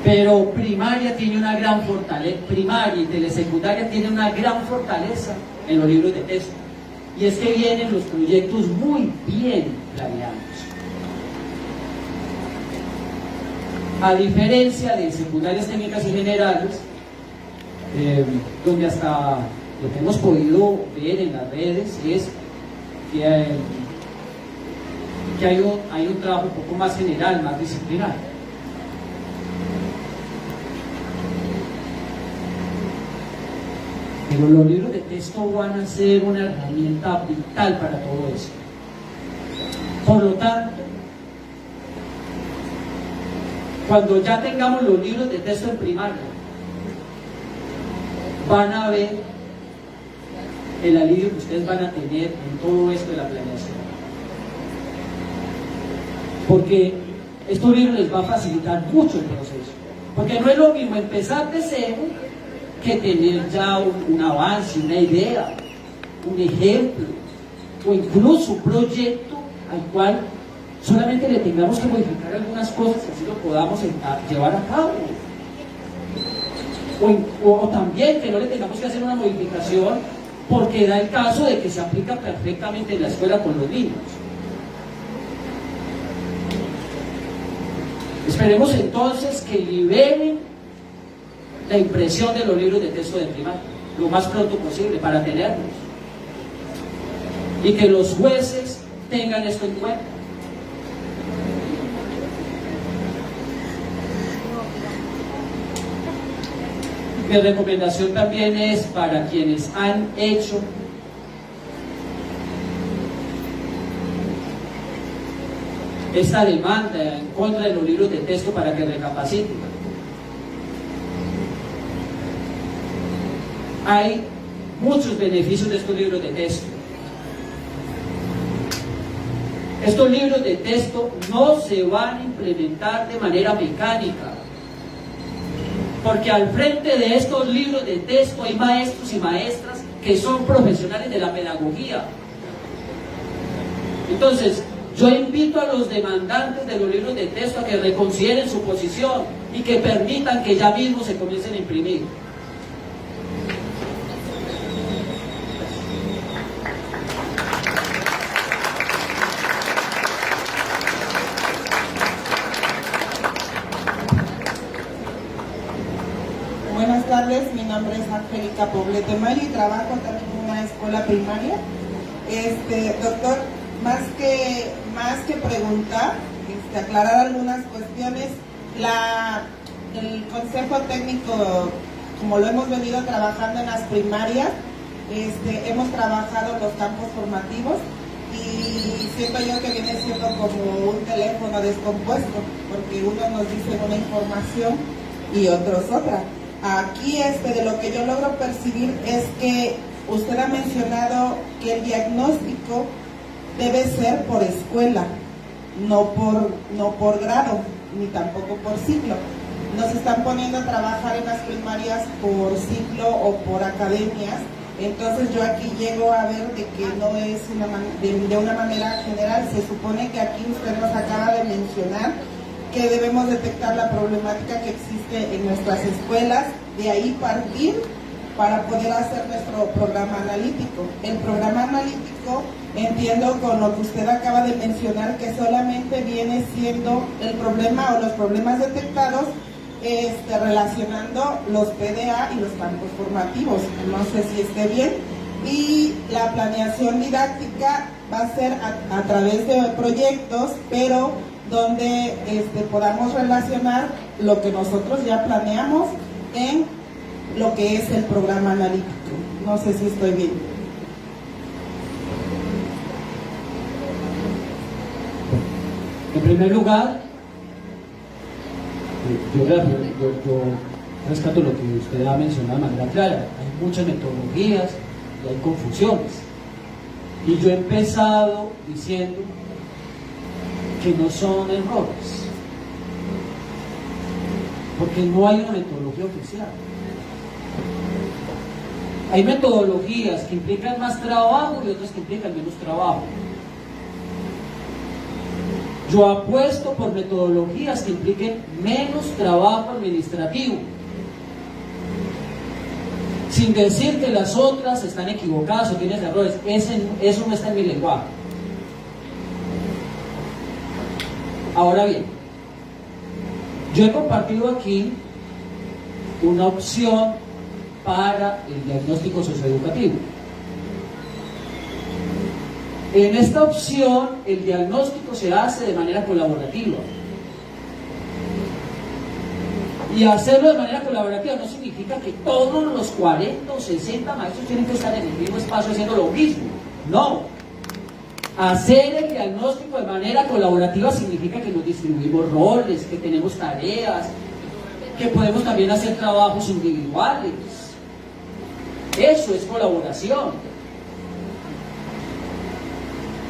Pero primaria tiene una gran fortaleza, primaria y telesecundaria tienen una gran fortaleza en los libros de texto. Y es que vienen los proyectos muy bien planeados. A diferencia de secundarias técnicas y generales, donde hasta lo que hemos podido ver en las redes es que hay un trabajo un poco más general, más disciplinario. Pero los libros de texto van a ser una herramienta vital para todo eso. Por lo tanto, cuando ya tengamos los libros de texto en primaria, van a ver el alivio que ustedes van a tener en todo esto de la planeación. Porque estos libros les va a facilitar mucho el proceso. Porque no es lo mismo empezar de cero que tener ya un avance, una idea, un ejemplo, o incluso un proyecto al cual solamente le tengamos que modificar algunas cosas y así lo podamos llevar a cabo. O también que no le tengamos que hacer una modificación porque da el caso de que se aplica perfectamente en la escuela con los niños. Esperemos entonces que liberen la impresión de los libros de texto de primaria lo más pronto posible para tenerlos, y que los jueces tengan esto en cuenta. Mi recomendación también es para quienes han hecho esta demanda en contra de los libros de texto para que recapaciten. Hay muchos beneficios de estos libros de texto. Estos libros de texto no se van a implementar de manera mecánica, porque al frente de estos libros de texto hay maestros y maestras que son profesionales de la pedagogía. Entonces, yo invito a los demandantes de los libros de texto a que reconsideren su posición y que permitan que ya mismo se comiencen a imprimir. Buenas tardes, mi nombre es Angélica Poblete Mayo y trabajo también en una escuela primaria. Doctor, más que preguntar, aclarar algunas cuestiones, el Consejo Técnico, como lo hemos venido trabajando en las primarias, hemos trabajado los campos formativos y siento yo que viene siendo como un teléfono descompuesto, porque unos nos dicen una información y otros otra. Aquí de lo que yo logro percibir es que usted ha mencionado que el diagnóstico debe ser por escuela, no por grado, ni tampoco por ciclo. Nos están poniendo a trabajar en las primarias por ciclo o por academias, entonces yo aquí llego a ver de que no es de una manera general. Se supone que aquí usted nos acaba de mencionar que debemos detectar la problemática que existe en nuestras escuelas, de ahí partir para poder hacer nuestro programa analítico. El programa analítico, entiendo con lo que usted acaba de mencionar, que solamente viene siendo el problema o los problemas detectados relacionando los PDA y los campos formativos. No sé si esté bien. Y la planeación didáctica va a ser a través de proyectos, pero donde podamos relacionar lo que nosotros ya planeamos en lo que es el programa analítico. No sé si estoy bien. primer lugar, yo rescato lo que usted ha mencionado de manera clara. Hay muchas metodologías y hay confusiones. Y yo he empezado diciendo que no son errores, porque no hay una metodología oficial. Hay metodologías que implican más trabajo y otras que implican menos trabajo. Yo apuesto por metodologías que impliquen menos trabajo administrativo, sin decir que las otras están equivocadas o tienen errores. Eso no está en mi lenguaje. Ahora bien, yo he compartido aquí una opción para el diagnóstico socioeducativo. En esta opción, el diagnóstico se hace de manera colaborativa. Y hacerlo de manera colaborativa no significa que todos los 40 o 60 maestros tienen que estar en el mismo espacio haciendo lo mismo. No. Hacer el diagnóstico de manera colaborativa significa que nos distribuimos roles, que tenemos tareas, que podemos también hacer trabajos individuales. Eso es colaboración.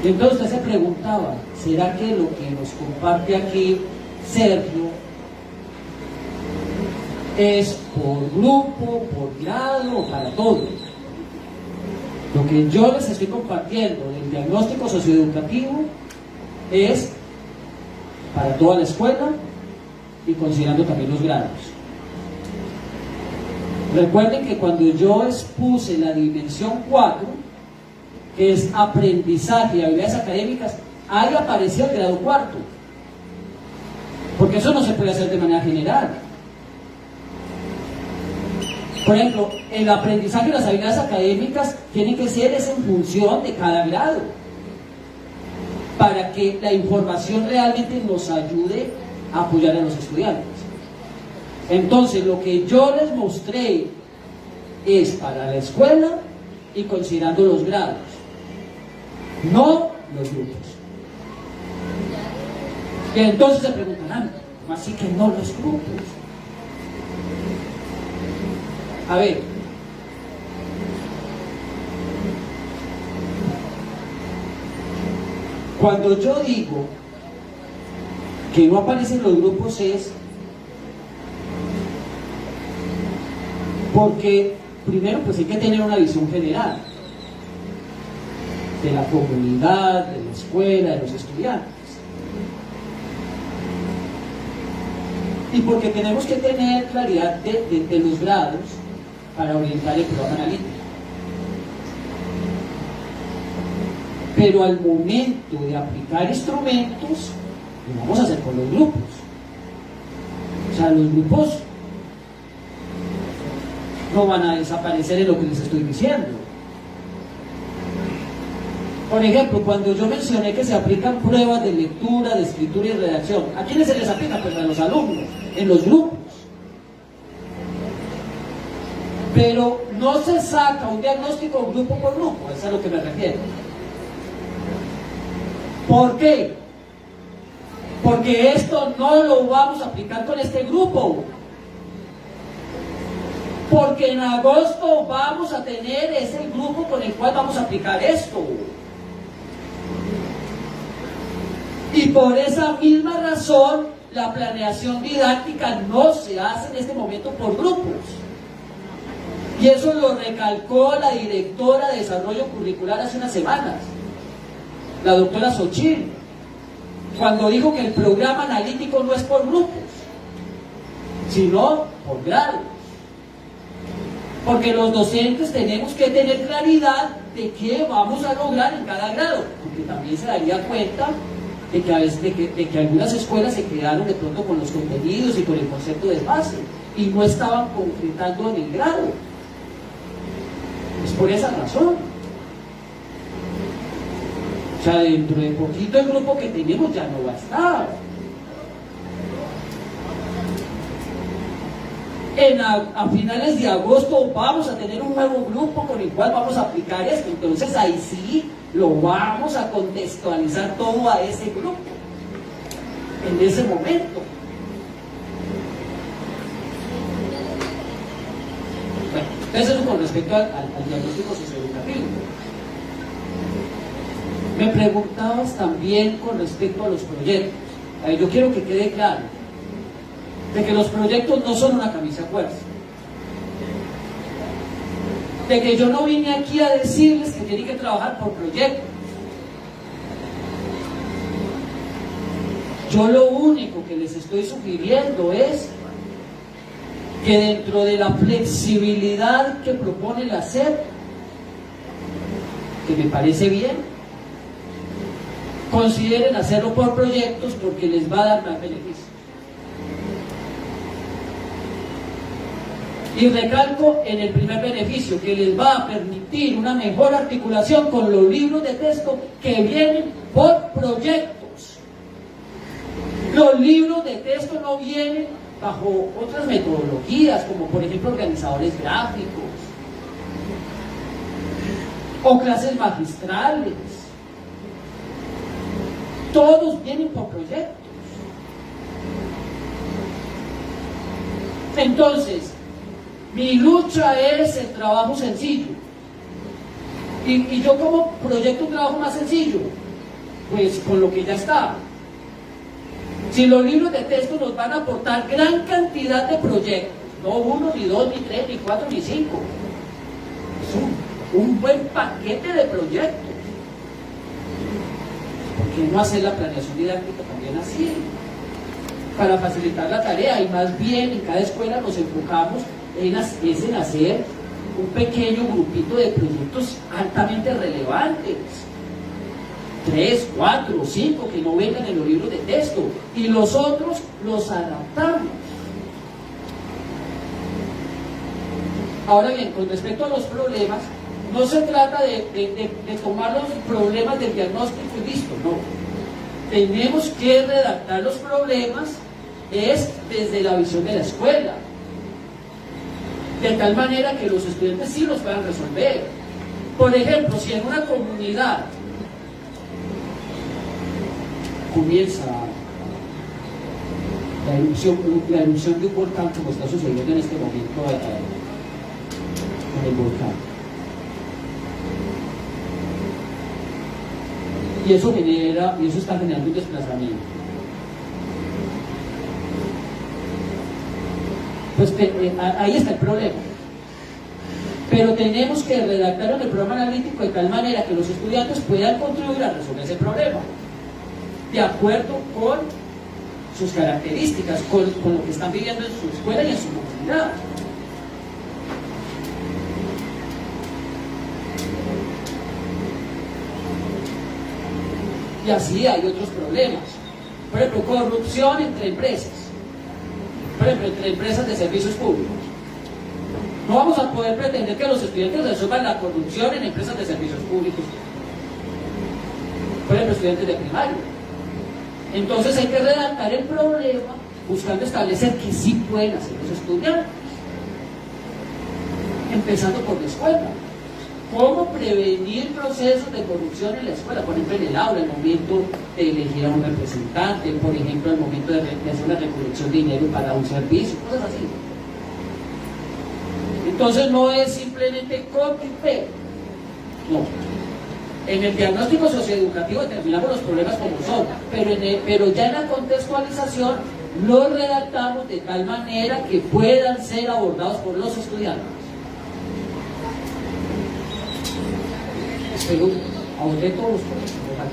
Y entonces usted se preguntaba, ¿será que lo que nos comparte aquí Sergio es por grupo, por grado o para todos? Lo que yo les estoy compartiendo del diagnóstico socioeducativo es para toda la escuela y considerando también los grados. Recuerden que cuando yo expuse la dimensión 4, que es aprendizaje y habilidades académicas, ahí apareció el grado 4, porque eso no se puede hacer de manera general. Por ejemplo, el aprendizaje y las habilidades académicas tienen que ser en función de cada grado, para que la información realmente nos ayude a apoyar a los estudiantes. Entonces, lo que yo les mostré es para la escuela y considerando los grados, no los grupos. Y entonces se preguntarán, ¿cómo así que no los grupos? A ver, cuando yo digo que no aparecen los grupos es porque primero pues hay que tener una visión general de la comunidad, de la escuela, de los estudiantes. Y porque tenemos que tener claridad de los grados para orientar el programa analítico. Pero al momento de aplicar instrumentos, lo vamos a hacer con los grupos. O sea, los grupos no van a desaparecer en lo que les estoy diciendo. Por ejemplo, cuando yo mencioné que se aplican pruebas de lectura, de escritura y redacción, ¿a quiénes se les aplica? Pues a los alumnos, en los grupos. Pero no se saca un diagnóstico grupo por grupo, eso es a lo que me refiero. ¿Por qué? Porque esto no lo vamos a aplicar con este grupo. Porque en agosto vamos a tener ese grupo con el cual vamos a aplicar esto. Y por esa misma razón, la planeación didáctica no se hace en este momento por grupos. Y eso lo recalcó la directora de Desarrollo Curricular hace unas semanas, la doctora Xochitl, cuando dijo que el programa analítico no es por grupos, sino por grados. Porque los docentes tenemos que tener claridad de qué vamos a lograr en cada grado, porque también se daría cuenta de que, a veces, de que algunas escuelas se quedaron de pronto con los contenidos y con el concepto de base y no estaban concretando en el grado. Es por esa razón. O sea, dentro de poquito el grupo que tenemos ya no va a estar. A finales de agosto vamos a tener un nuevo grupo con el cual vamos a aplicar esto. Entonces ahí sí lo vamos a contextualizar todo a ese grupo. en ese momento. Bueno, eso con respecto al diagnóstico socioeducativo. Me preguntabas también con respecto a los proyectos. A ver, yo quiero que quede claro de que los proyectos no son una camisa de fuerza. De que yo no vine aquí a decirles que tienen que trabajar por proyectos. Yo lo único que les estoy sugiriendo es que dentro de la flexibilidad que propone la SEP, que me parece bien, consideren hacerlo por proyectos porque les va a dar más beneficio. Y recalco en el primer beneficio, que les va a permitir una mejor articulación con los libros de texto que vienen por proyectos. Los libros de texto no vienen bajo otras metodologías, como por ejemplo organizadores gráficos o clases magistrales. Todos vienen por proyectos. Entonces, mi lucha es el trabajo sencillo. Y yo como proyecto un trabajo más sencillo, pues con lo que ya está. Si los libros de texto nos van a aportar gran cantidad de proyectos, no 1, ni 2, ni 3, ni 4, ni 5, es un buen paquete de proyectos. ¿Por qué no hacer la planeación didáctica también así? Para facilitar la tarea, y más bien en cada escuela nos enfocamos en hacer un pequeño grupito de proyectos altamente relevantes. 3, 4, 5 que no vengan en los libros de texto, y los otros los adaptamos. Ahora bien, con respecto a los problemas, no se trata de tomar los problemas del diagnóstico y listo, no. Tenemos que redactar los problemas desde la visión de la escuela, de tal manera que los estudiantes sí los puedan resolver. Por ejemplo, si en una comunidad comienza la erupción de un volcán, como está sucediendo en este momento con el volcán, y eso está generando un desplazamiento, pues ahí está el problema. Pero tenemos que redactar el programa analítico de tal manera que los estudiantes puedan contribuir a resolver ese problema, de acuerdo con sus características, con lo que están viviendo en su escuela y en su comunidad. Y así hay otros problemas. Por ejemplo, corrupción entre empresas. Por ejemplo, entre empresas de servicios públicos. No vamos a poder pretender que los estudiantes resuelvan la corrupción en empresas de servicios públicos. Por ejemplo, estudiantes de primaria. Entonces hay que redactar el problema buscando establecer que sí pueden hacer los estudiantes. Empezando por la escuela. ¿Cómo prevenir procesos de corrupción en la escuela? Por ejemplo, en el aula, el momento de elegir a un representante, por ejemplo, el momento de hacer una recolección de dinero para un servicio, cosas así. Entonces no es simplemente copy paste. No. En el diagnóstico socioeducativo determinamos los problemas como son, pero ya en la contextualización los redactamos de tal manera que puedan ser abordados por los estudiantes. Espero abordé todos los problemas.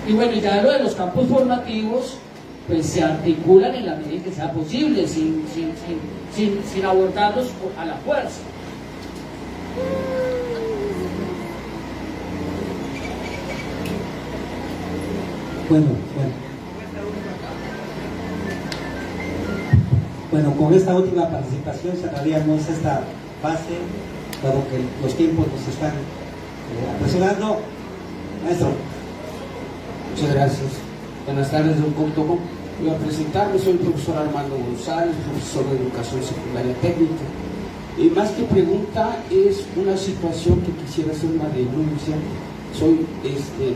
Y bueno, ya lo de los campos formativos, pues se articulan en la medida en que sea posible, sin abordarlos a la fuerza. Bueno, con esta última participación cerraríamos esta fase, dado que los tiempos nos están apresurando. Maestro. Muchas gracias. Buenas tardes, don Couto. Voy a presentarme, soy el profesor Armando González, profesor de Educación Secundaria Técnica. Y más que pregunta, es una situación que quisiera hacer una denuncia soy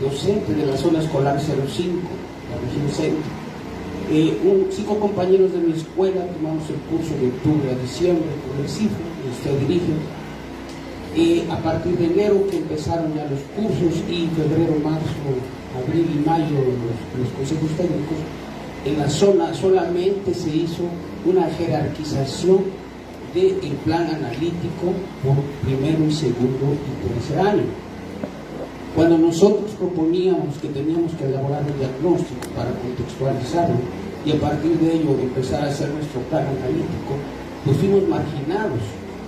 docente de la zona escolar 05, la región centro. 5 compañeros de mi escuela tomamos el curso de octubre a diciembre con el CIFO, que usted dirige. A partir de enero que empezaron ya los cursos y febrero, marzo, abril y mayo los consejos técnicos, en la zona solamente se hizo una jerarquización del plan analítico por primero y segundo y tercer año. Cuando nosotros proponíamos que teníamos que elaborar un diagnóstico para contextualizarlo y a partir de ello empezar a hacer nuestro plan analítico, pues fuimos marginados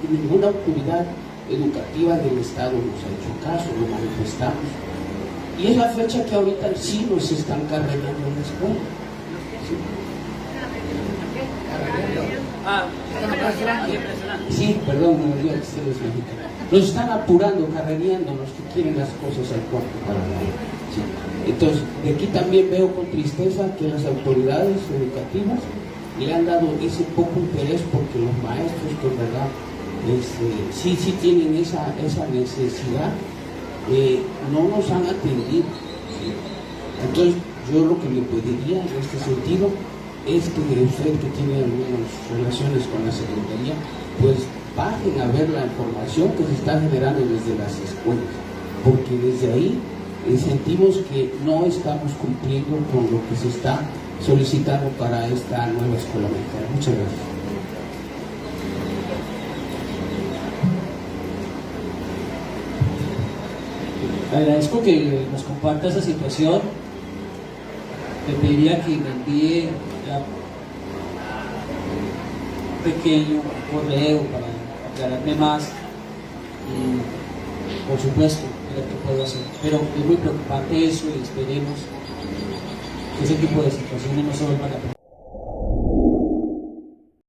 y ninguna autoridad educativa del Estado nos ha hecho caso, lo manifestamos. Y es la fecha que ahorita sí nos están cargando en la escuela. Sí, perdón, me olvidé que ustedes mexicanos. Nos están apurando, carrereándonos, que quieren las cosas al cuarto para nada. Sí. Entonces, de aquí también veo con tristeza que las autoridades educativas le han dado ese poco interés porque los maestros, que en verdad sí tienen esa necesidad, no nos han atendido. ¿Sí? Entonces, yo lo que le pediría en este sentido es que usted, que tiene algunas relaciones con la Secretaría, pues bajen a ver la información que se está generando desde las escuelas, porque desde ahí sentimos que no estamos cumpliendo con lo que se está solicitando para esta nueva escuela mexicana. Muchas gracias. Agradezco que nos comparta esa situación. Le pediría que me envíe un pequeño correo para aclararme más y, por supuesto, ver qué puedo hacer. Pero es muy preocupante eso y esperemos que ese tipo de situaciones no se vuelvan a presentar.